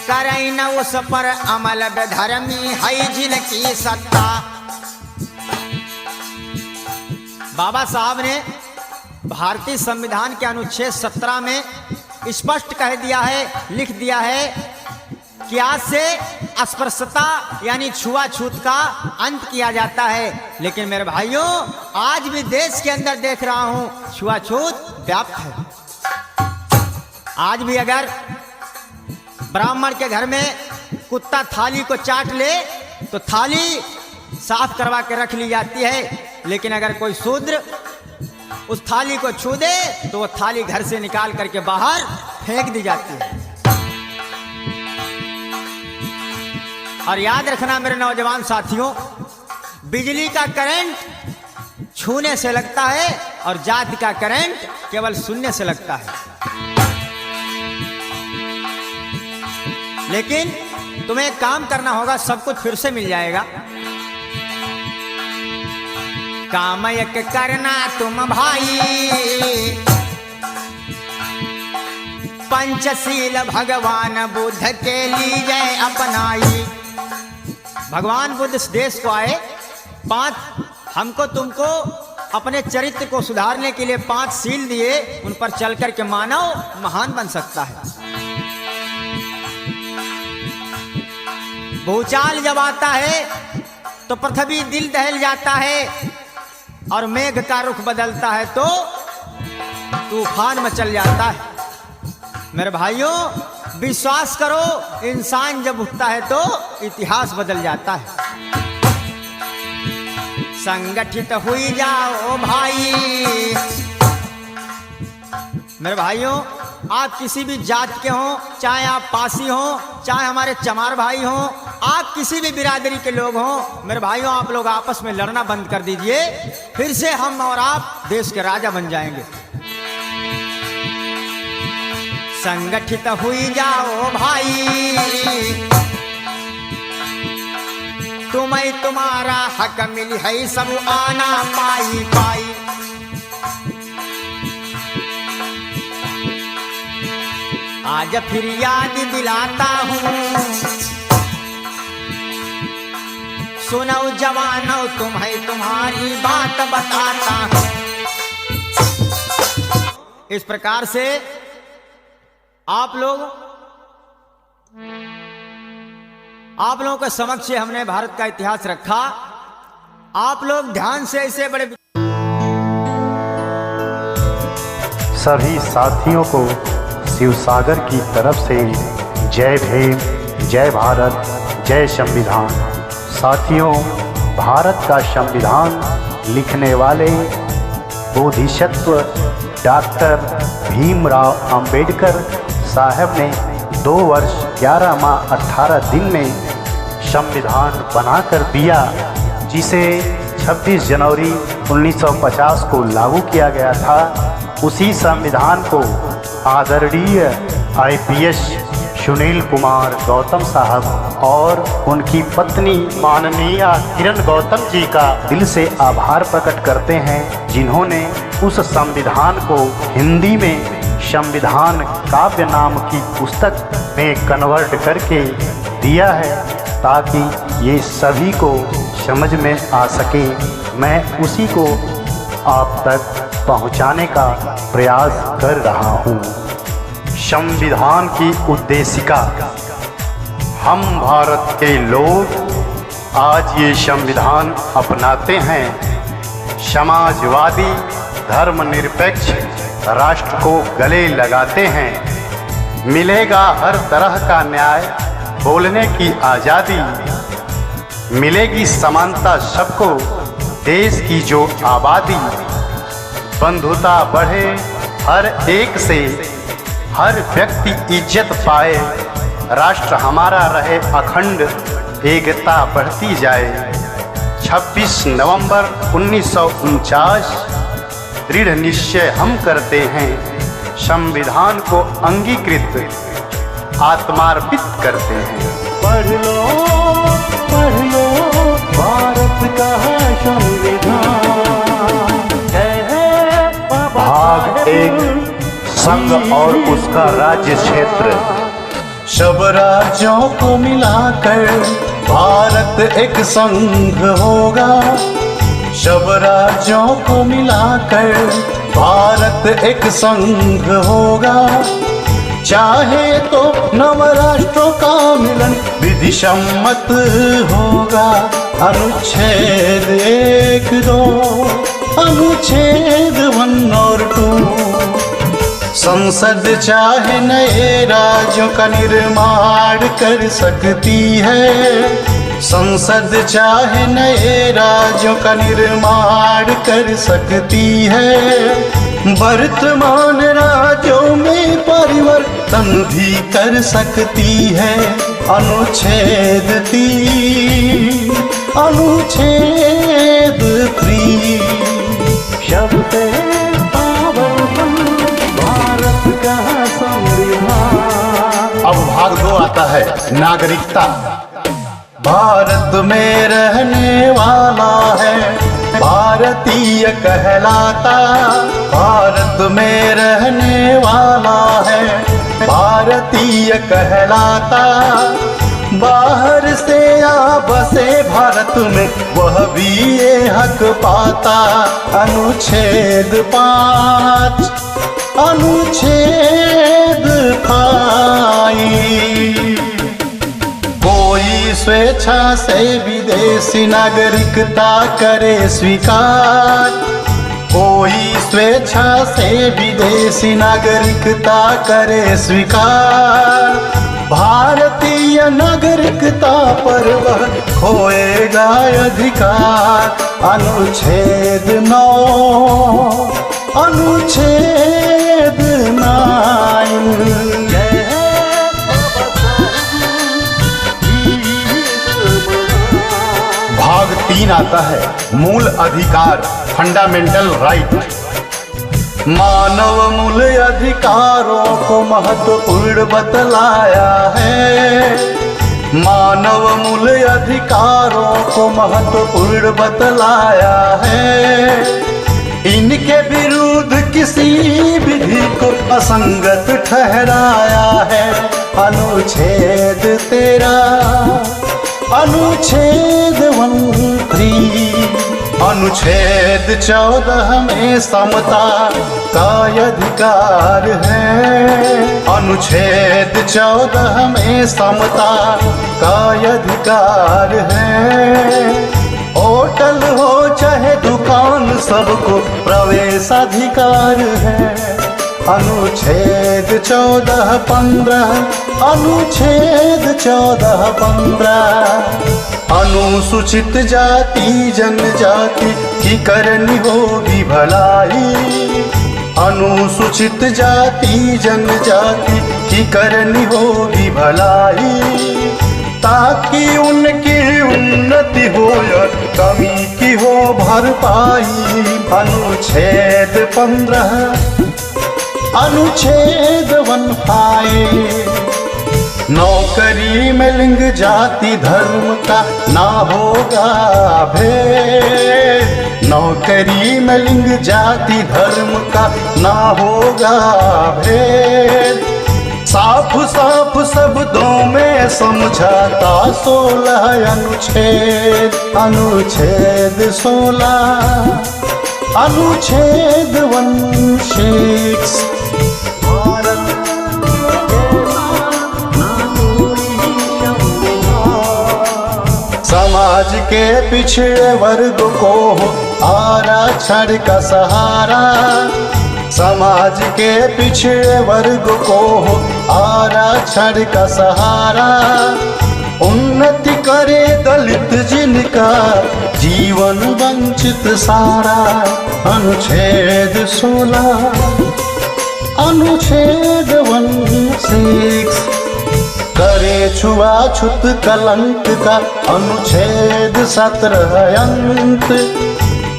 करे न उस पर अमल बेधर्मी है जिनकी सत्ता। बाबा साहब ने भारतीय संविधान के अनुच्छेद 17 में स्पष्ट कह दिया है, लिख दिया है कि आज से अस्पृश्यता यानी छुआछूत का अंत किया जाता है। लेकिन मेरे भाइयों, आज भी देश के अंदर देख रहा हूं छुआछूत व्याप्त है। आज भी अगर ब्राह्मण के घर में कुत्ता थाली को चाट ले तो थाली साफ करवा के रख ली जाती है, लेकिन अगर कोई शूद्र उस थाली को छू दे तो वो थाली घर से निकाल करके बाहर फेंक दी जाती है। और याद रखना मेरे नौजवान साथियों, बिजली का करंट छूने से लगता है और जाति का करंट केवल सुनने से लगता है। लेकिन तुम्हें एक काम करना होगा, सब कुछ फिर से मिल जाएगा। काम एक करना तुम भाई, पंचशील भगवान बुद्ध के लीजिए अपनाई। भगवान बुद्ध इस देश को आए, 5 हमको तुमको अपने चरित्र को सुधारने के लिए 5 शील दिए, उन पर चल कर के मानव महान बन सकता है। भूचाल जब आता है तो पृथ्वी दिल दहल जाता है, और मेघ का रुख बदलता है तो तूफान मचल जाता है। मेरे भाइयों, विश्वास करो, इंसान जब उठता है तो इतिहास बदल जाता है। संगठित हुई जाओ भाई। मेरे भाइयों, आप किसी भी जात के हों, चाहे आप पासी हों, चाहे हमारे चमार भाई हों, आप किसी भी बिरादरी के लोग हों, मेरे भाइयों, आप लोग आपस में लड़ना बंद कर दीजिए, फिर से हम और आप देश के राजा बन जाएंगे। संगठित हुई जाओ भाई, तुम्हें तुम्हारा हक मिली है सब आना पाई पाई। आज फिर याद दिलाता हूँ, सुनो जवानों तुम्हें तुम्हारी बात बताता हूँ। इस प्रकार से आप लोगों के समक्ष हमने भारत का इतिहास रखा। आप लोग ध्यान से ऐसे बड़े सभी साथियों को शिवसागर की तरफ से जय भीम, जय भारत, जय संविधान। साथियों, भारत का संविधान लिखने वाले बोधिसत्व डॉक्टर भीमराव अंबेडकर साहब ने 2 वर्ष 11 माह 18 दिन में संविधान बनाकर दिया, जिसे 26 जनवरी 1950 को लागू किया गया था। उसी संविधान को आदरणीय IPS सुनील कुमार गौतम साहब और उनकी पत्नी माननीय किरण गौतम जी का दिल से आभार प्रकट करते हैं, जिन्होंने उस संविधान को हिंदी में संविधान काव्य नाम की पुस्तक में कन्वर्ट करके दिया है, ताकि ये सभी को समझ में आ सके। मैं उसी को आप तक पहुंचाने का प्रयास कर रहा हूं। संविधान की उद्देशिका। हम भारत के लोग आज ये संविधान अपनाते हैं। समाजवादी धर्मनिरपेक्ष राष्ट्र को गले लगाते हैं। मिलेगा हर तरह का न्याय, बोलने की आज़ादी, मिलेगी समानता सबको, देश की जो आबादी, बंधुता बढ़े हर एक से, हर व्यक्ति इज्जत पाए, राष्ट्र हमारा रहे अखंड, एकता बढ़ती जाए। 26 नवंबर 1949 दृढ़ निश्चय हम करते हैं, संविधान को अंगीकृत आत्मार्पित करते हैं। पढ़ लो भारत का संविधान है। भाग 1 संघ और उसका राज्य क्षेत्र। सब राज्यों को मिलाकर भारत एक संघ होगा। सब राज्यों को मिलाकर भारत एक संघ होगा। चाहे तो नव राष्ट्रों का मिलन विधि सम्मत होगा। अनुच्छेद 1, 2, अनुच्छेद 1 और 2। संसद चाहे नए राज्यों का निर्माण कर सकती है। संसद चाहे नए राज्यों का निर्माण कर सकती है। वर्तमान राज्यों में परिवर्तन भी कर सकती है। अनुच्छेद 3, अनुच्छेद 3। शब्द भारत का संविधान। अब भाग 2 आता है नागरिकता। भारत में रहने वाला है भारतीय कहलाता। भारत में रहने वाला है भारतीय कहलाता। बाहर से या बसे भारत में वह भी ये हक पाता। अनुच्छेद 5, अनुच्छेद 5। कोई स्वेच्छा से विदेशी नागरिकता करे स्वीकार। कोई स्वेच्छा से विदेशी नागरिकता करे स्वीकार। भारतीय नागरिकता पर वह खोएगा अधिकार। अनुच्छेद 9, अनुच्छेद 9। भाग 3 आता है मूल अधिकार, फंडामेंटल राइट। मानव मूल अधिकारों को महत्वपूर्ण बतलाया है। मानव मूल अधिकारों को महत्वपूर्ण बतलाया है। इनके विरुद्ध किसी विधि को असंगत ठहराया है। अनुच्छेद 13, अनुच्छेद 13। अनुच्छेद 14 में समता का अधिकार है। अनुच्छेद 14 में समता का अधिकार है। होटल हो चाहे दुकान सबको प्रवेशाधिकार है। अनुच्छेद 14, 15। अनुच्छेद 14, 15। अनुसूचित जाति जनजाति की करनी होगी भलाई। अनुसूचित जाति जनजाति की करनी होगी भलाई। ताकि उनकी उन्नति हो या कमी की हो भरपाई। अनुच्छेद 15, अनुच्छेद 15। नौकरी में लिंग जाति धर्म का ना होगा भेद। नौकरी में लिंग जाति धर्म का ना होगा भेद। साफ साफ शब्दों में समझाता 16 अनुच्छेद। अनुच्छेद 16, अनुच्छेद 16। समाज के पिछड़े वर्ग को आरक्षण का सहारा। समाज के पिछड़े वर्ग को आरक्षण का सहारा। उन्नति करे दलित जिनका जीवन वंचित सारा। अनुच्छेद 16, अनुच्छेद 16। 26 करे छुआछूत कलंक का अनुच्छेद 17 अंत,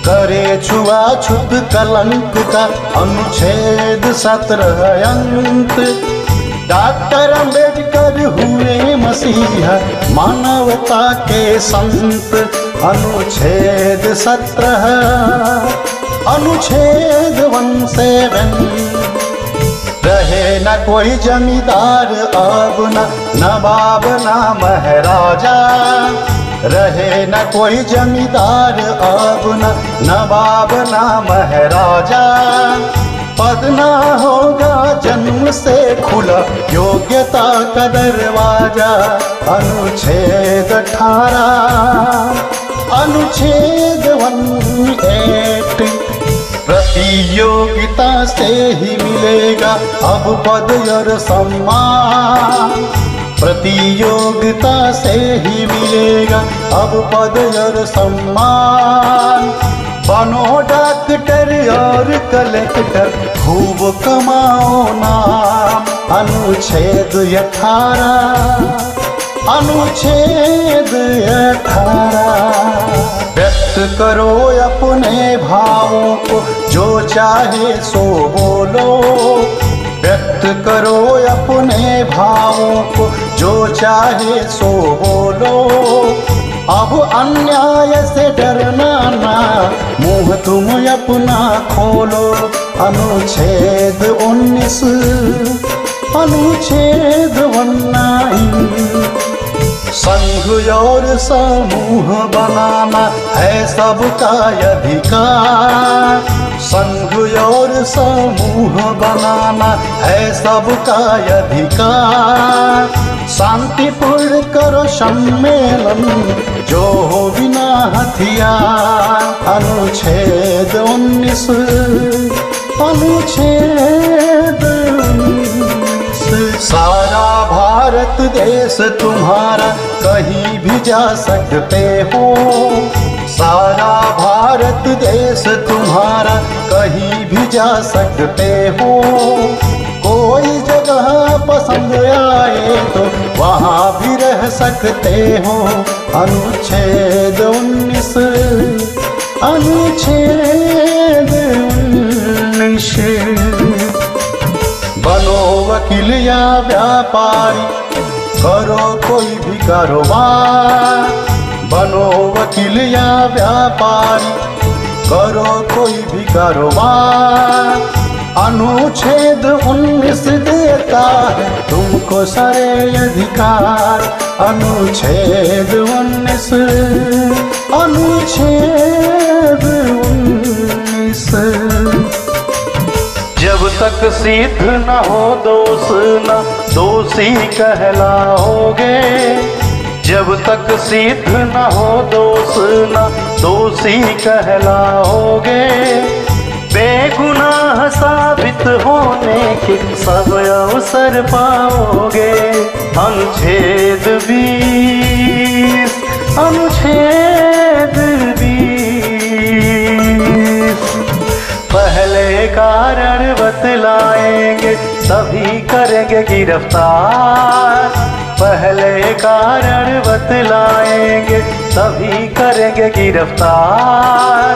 करे छुआछूत कलंक का अनुच्छेद 17 अंत। डॉक्टर अम्बेडकर हुए मसीहा मानवता के संत, अनुच्छेद 17 अनुच्छेद 17। रहे न कोई जमींदार अब न नवाब न महाराजा, रहे न कोई जमींदार अब न नवाब न महाराजा। पद ना होगा जन्म से खुला योग्यता का दरवाजा, अनुच्छेद 18 अनुच्छेद 18। प्रतियोगिता से ही मिलेगा अब पद और सम्मान, प्रतियोगिता से ही मिलेगा अब पद और सम्मान। बनो डॉक्टर और कलेक्टर खूब कमाओ नाम, अनुच्छेद 18 अनुच्छेद 18। व्यक्त करो अपने भावों को जो चाहे सो बोलो, व्यक्त करो अपने भावों को जो चाहे सो बोलो। अब अन्याय से डरना ना, मुंह तुम अपना खोलो, अनुच्छेद 19 अनुच्छेद 19। संघ और समूह बनाना है सबका अधिकार, संघ और समूह बनाना है सबका अधिकार। शांतिपूर्ण करो सम्मेलन जो हो बिना हथियार, अनुच्छेद 19 अनुच्छेद 19। सारा भारत देश तुम्हारा कहीं भी जा सकते हो, सारा भारत देश तुम्हारा कहीं भी जा सकते हो। कोई जगह पसंद आए तो वहाँ भी रह सकते हो, अनुच्छेद 19 अनुच्छेद 19। बनो वकील या व्यापारी करो कोई भी कारोबार, बनो वकील या व्यापारी करो कोई भी कारोबार। अनुच्छेद 19 देता है तुमको सारे अधिकार, अनुच्छेद 19 अनुच्छेद 19। जब तक सिद्ध न हो दोष न दोषी कहलाओगे, जब तक सिद्ध न हो दोष न दोषी कहलाओगे। बेगुनाह साबित होने के सब अवसर पाओगे, अनुच्छेद 20 अनुच्छेद 20। पहले कारण बतलाएंगे तभी करेंगे गिरफ्तार, पहले कारण बतलाएंगे तभी करेंगे गिरफ्तार।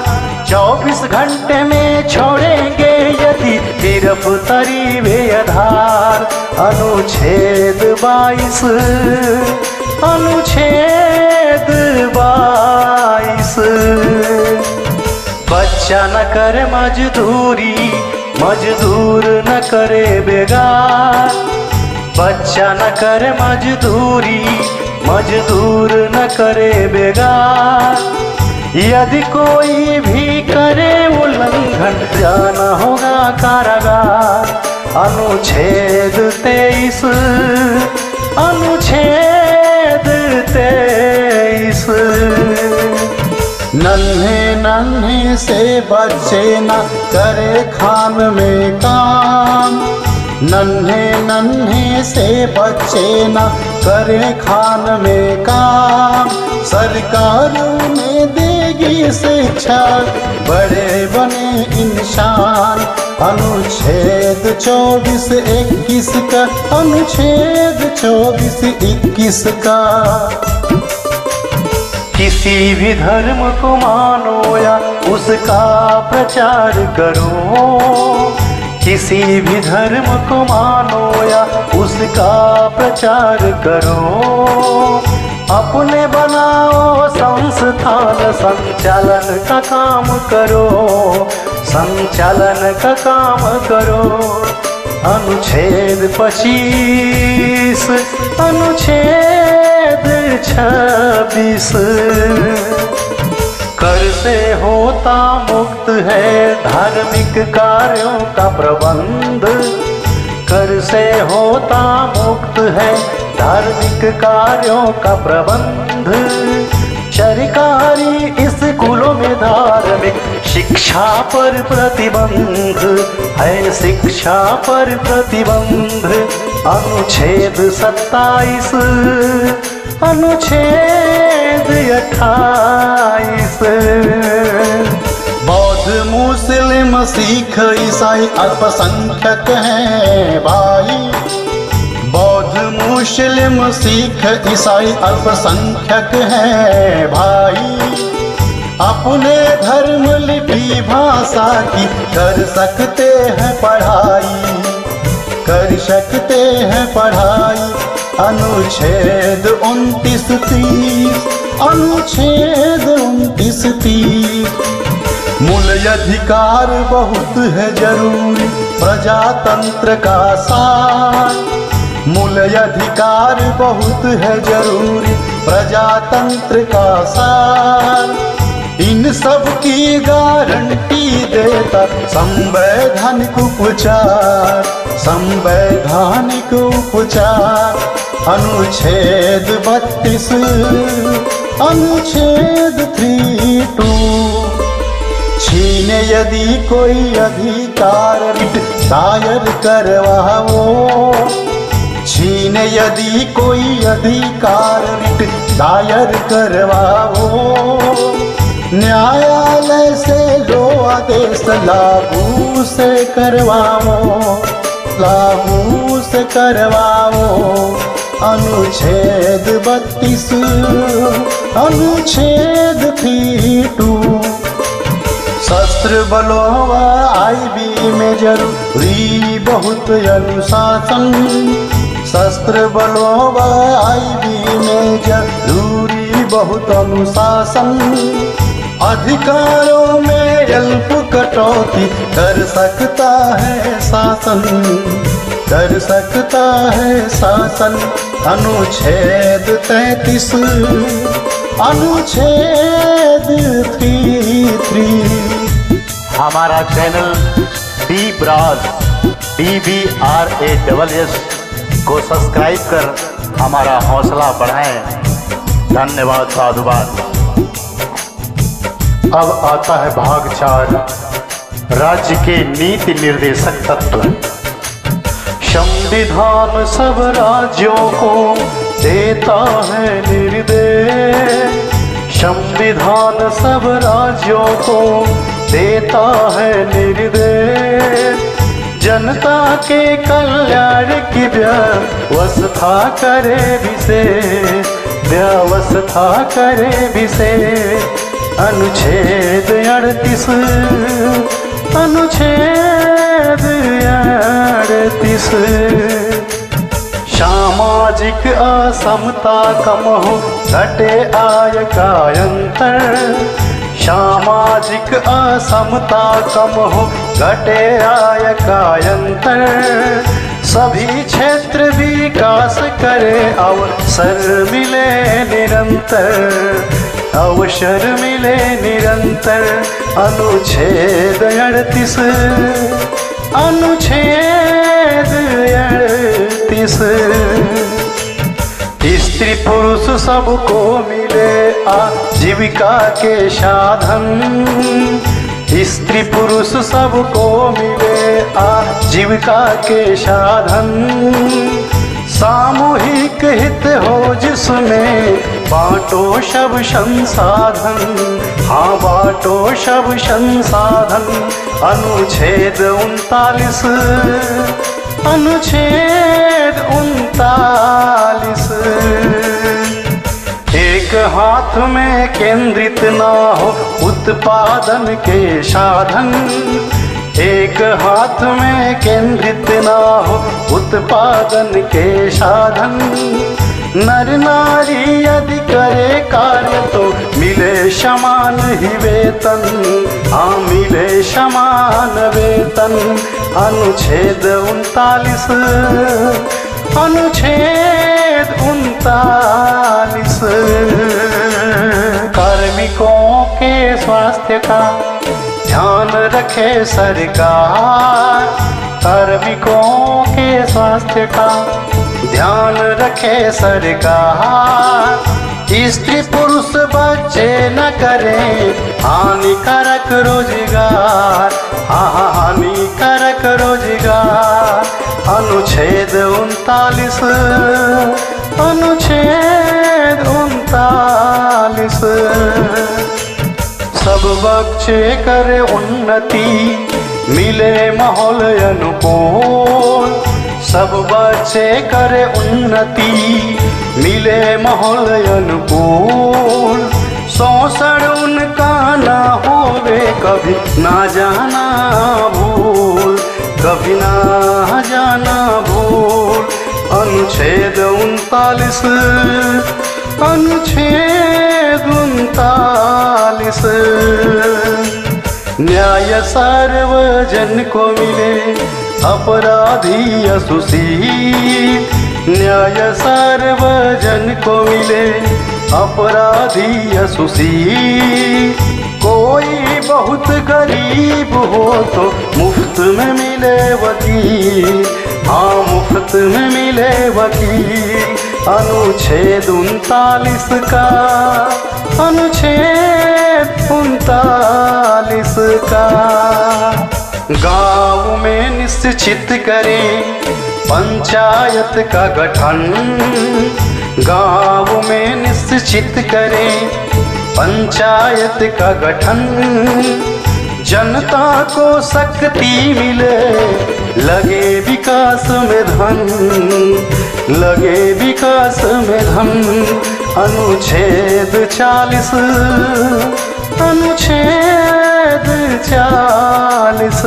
24 घंटे में छोड़ेंगे यदि गिरफ्तारी बेआधार, अनुच्छेद 22 अनुच्छेद 22। बच्चा न करे मजदूरी मजदूर न करे बेगार, बच्चा न करे मजदूरी मजदूर न करे बेगार। यदि कोई भी करे उल्लंघन जाना होगा कारागार, अनुच्छेद 23 अनुच्छेद 23। नन्हे नन्हे से बच्चे न करे खान में काम, नन्हे नन्हे से बच्चे न करे खान में काम। सरकार उन्हें देगी मिलेगी शिक्षा, बड़े बने इंसान। अनुच्छेद 24-21 का, अनुच्छेद 24-21 का। किसी भी धर्म को मानो या उसका प्रचार करो, किसी भी धर्म को मानो या उसका प्रचार करो। अपने बनाओ संस्थान, संचालन का काम करो, संचालन का काम करो। अनुच्छेद 25, अनुच्छेद 26। कर से होता मुक्त है धार्मिक कार्यों का प्रबंध, कर से होता मुक्त है धार्मिक कार्यों का प्रबंध। सरकारी स्कूलों में धार्मिक शिक्षा पर प्रतिबंध है, शिक्षा पर प्रतिबंध। अनुच्छेद 27, अनुच्छेद 28। बौद्ध मुस्लिम सिख ईसाई अल्पसंख्यक हैं भाई, बौद्ध मुस्लिम सिख ईसाई अल्पसंख्यक हैं भाई। अपने धर्म लिपि भाषा की कर सकते हैं पढ़ाई, कर सकते हैं पढ़ाई। अनुच्छेद 29-30, अनुच्छेद 29-30। मूल अधिकार बहुत है जरूरी प्रजातंत्र का सार, मूल अधिकार बहुत है जरूरी प्रजातंत्र का सार। इन सब की गारंटी देता संवैधानिक उपचार, संवैधानिक उपचार। अनुच्छेद 32, अनुच्छेद 32। छीने यदि कोई अधिकार रिट दायर करवाओ, छीने यदि कोई अधिकार रिट दायर करवाओ। न्यायालय से लो आदेश लागू से करवाओ, लागू से करवाओ। अनुच्छेद 32, अनुच्छेद 32। शस्त्र बलों व आईबी में जरूरी बहुत अनुशासन, शस्त्र बलों व आईबी में जरूरी बहुत अनुशासन। अधिकारों में अल्प कटौती कर सकता है शासन, कर सकता है शासन। अनुच्छेद 33, अनुच्छेद 33। हमारा चैनल डी ब्राज DBRASS को सब्सक्राइब कर हमारा हौसला बढ़ाएं। धन्यवाद, साधुवाद। अब आता है भाग 4, राज्य के नीति निर्देशक तत्व। संविधान सब राज्यों को देता है निर्देश, संविधान सब राज्यों को देता है निर्देश। जनता के कल्याण की व्यवस्था करे विशेष, व्यवस्था करे विशेष। अनुच्छेद 38, अनुच्छेद 38। सामाजिक असमता कम हो घटे आय का अंतर, सामाजिक असमता कम हो घटे आय का अंतर। सभी क्षेत्र विकास करे अवसर मिले निरंतर, अवसर मिले निरंतर। अनुच्छेद 38, अनुच्छेद 38। स्त्री पुरुष सबको मिले आजीविका के साधन, स्त्री पुरुष सबको मिले आजीविका के साधन। सामूहिक हित हो जिसमें बाटो शब संसाधन, हाँ बाटो शब संसाधन। अनुच्छेद 39, अनुच्छेद 39। एक हाथ में केंद्रित ना हो उत्पादन के साधन, एक हाथ में केंद्रित ना हो उत्पादन के साधन। नर नारी यदि करे कार्य तो मिले समान ही वेतन, हाँ मिले समान वेतन। अनुच्छेद 39, अनुच्छेद 39। कार्मिकों के स्वास्थ्य का ध्यान रखे सरकार, कार्मिकों के स्वास्थ्य का ध्यान रखे सरकार। स्त्री पुरुष बच्चे न करें हानिकारक रोजगार, हानिकारक रोजगार। अनुच्छेद 39, अनुच्छेद 39। सब बच्चे करे उन्नति मिले माहौल अनुकूल, सब बच्चे करे उन्नति मिले माहौल अनुकूल। शोषण उनका ना होवे कभी ना जाना भूल, कभी ना जाना भूल। अनुच्छेद 39, अनुच्छेद 39। न्याय सार्वजन को मिले अपराधी असुशील, न्याय सार्वजन को मिले अपराधी असुशील। कोई बहुत गरीब हो तो मुफ्त में मिले वकील, हाँ मुफ्त में मिले वकील। अनुच्छेद 39 का, अनुच्छेद 39 का। गाँव में निश्चित करें पंचायत का गठन, गाँव में निश्चित करें पंचायत का गठन। जनता को शक्ति मिले लगे विकास में धन, लगे विकास में धन। अनुच्छेद 40, अनुच्छेद 40।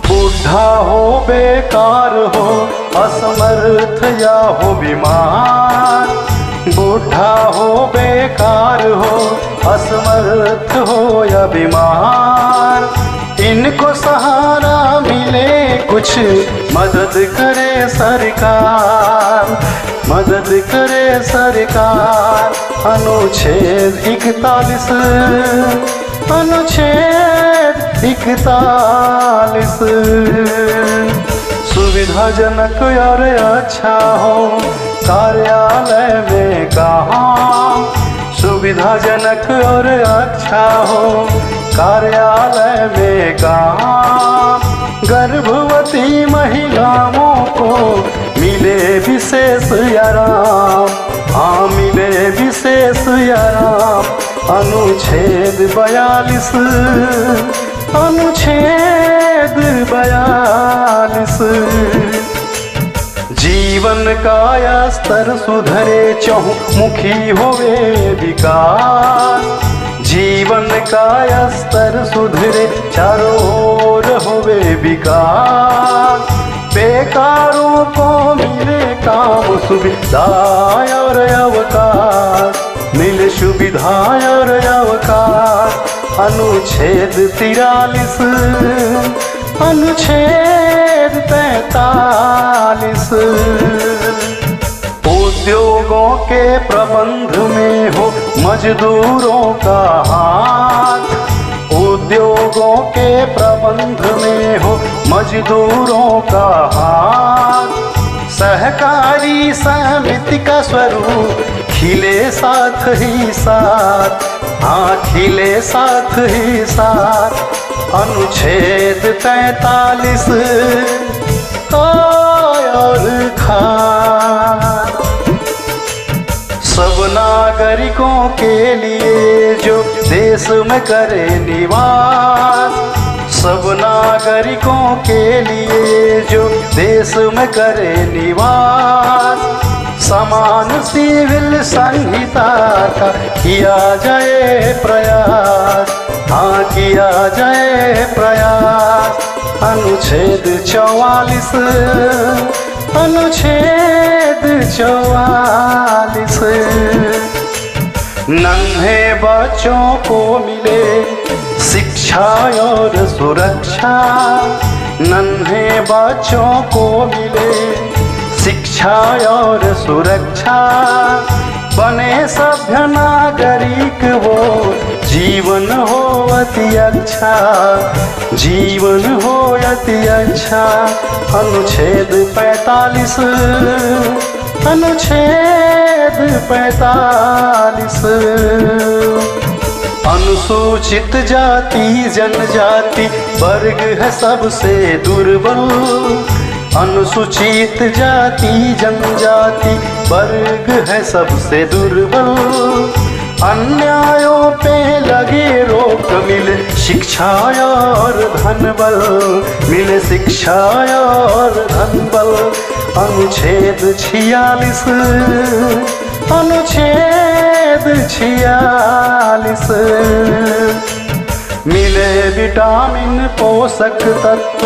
बुढ़ा हो बेकार हो असमर्थ या हो बीमार, बुढ़ा हो बेकार हो असमर्थ हो या बीमार। इनको सहारा मिले कुछ मदद करे सरकार, मदद करे सरकार। अनुच्छेद 41, अनुच्छेद 41। सुविधाजनक और अच्छा हो कार्यालय में कहाँ, सुविधाजनक और अच्छा हो कार्यालय में कहाँ। गर्भवती महिलाओं को मिले विशेष आराम, हाँ मिले विशेष आराम। अनुच्छेद 42, अनुच्छेद 42। जीवन का स्तर सुधरे चहुमुखी होवे विकास, जीवन का स्तर सुधरे चारों ओर होवे विकास। बेकारों को मिले काम सुविधा और अवकाश, मिले सुविधा और अवकाश। अनुच्छेद 43, अनुच्छेद 43। उद्योगों के प्रबंध में हो मजदूरों का हाथ, उद्योगों के प्रबंध में हो मजदूरों का हाथ। सहकारी समिति का स्वरूप खिले साथ ही साथ, हाँ खिले साथ ही साथ। अनुच्छेद 43 और खान सब नागरिकों के लिए जो देश में करे निवास, सब नागरिकों के लिए जो देश में करे निवास। समान सिविल संहिता का किया जाए प्रयास, हाँ किया जाए प्रयास। अनुच्छेद 44, अनुच्छेद 44। नन्हे बच्चों को मिले शिक्षा और सुरक्षा, नन्हे बच्चों को मिले शिक्षा और सुरक्षा। बने सभ्य नागरिक वो, जीवन हो अति अच्छा, जीवन हो अति अच्छा। अनुच्छेद 45, अनुच्छेद 45। अनुसूचित जाति जनजाति वर्ग है सबसे दुर्बल, अनुसूचित जाति जनजाति वर्ग है सबसे दुर्बल। अन्यायों पे लगे रोक, मिले शिक्षा और धन बल, मिले शिक्षा और धन बल। अनुच्छेद 46, अनुच्छेद 46। मिले विटामिन पोषक तत्व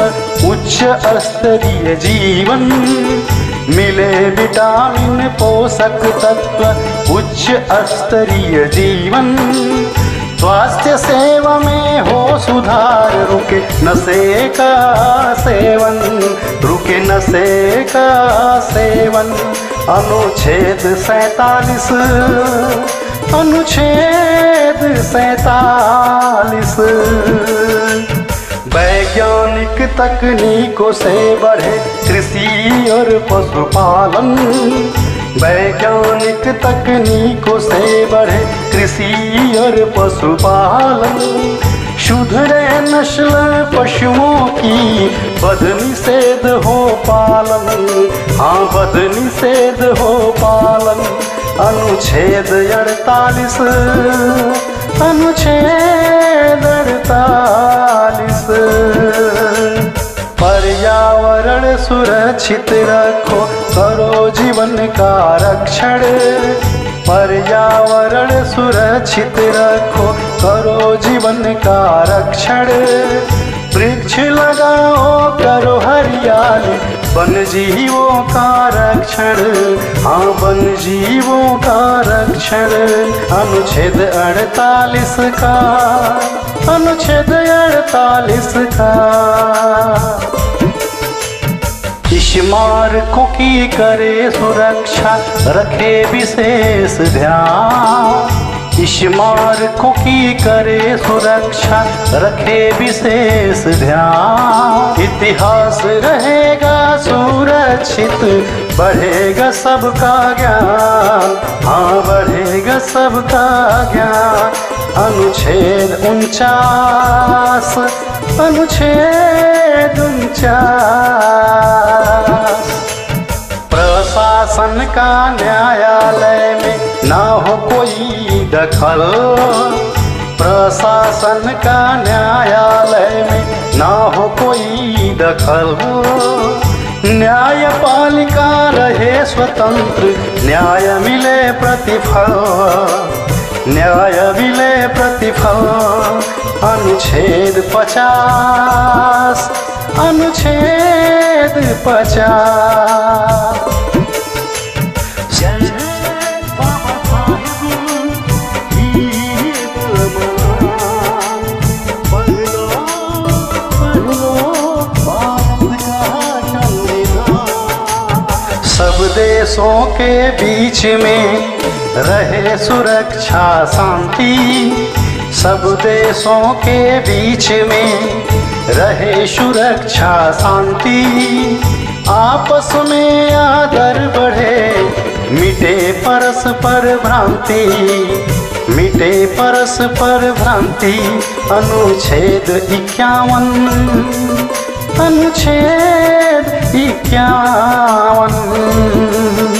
उच्च स्तरीय जीवन, मिले विटामिन पोषक तत्व उच्च स्तरीय जीवन। स्वास्थ्य सेवा में हो सुधार, रुके नशे का सेवन, रुके नशे का सेवन। अनुच्छेद 47, अनुच्छेद 47। वैज्ञानिक तकनीकों से बढ़े कृषि और पशुपालन, वैज्ञानिक तकनीकों से बढ़े कृषि और पशुपालन। सुधरे नस्ल पशुओं की, बदनिषेध हो पालन, हाँ बदनिषेध हो पालन। अनुच्छेद 48, अनुच्छेद 48। पर्यावरण सुरक्षित रखो, करो जीवन का रक्षण। पर्यावरण सुरक्षित रखो, करो जीवन का रक्षण। वृक्ष लगाओ, करो हरियाली, वन जीवों का रक्षण, हाँ वन जीवों का रक्षण। अनुच्छेद 48 का, अनुच्छेद 48 का। स्मारकों की करे सुरक्षा, रखे विशेष ध्यान। स्मारकों की करे सुरक्षा, रखे विशेष ध्यान। इतिहास रहेगा सुरक्षित, बढ़ेगा सबका ज्ञान, हाँ बढ़ेगा सबका ज्ञान। अनुच्छेद 49, अनुच्छेद 49। प्रशासन का न्यायालय में ना हो कोई दखल, प्रशासन का न्यायालय में ना हो कोई दखल। न्यायपालिका रहे स्वतंत्र, न्याय मिले प्रतिफल, न्याय मिले प्रतिफल। अनुच्छेद 50, अनुच्छेद 50। सब देशों के बीच में रहे सुरक्षा शांति, सब देशों के बीच में रहे सुरक्षा शांति। आपस में आदर बढ़े, मिटे परस पर भ्रांति, मिटे परस्पर भ्रांति। अनुच्छेद 51, अनुच्छेद 51।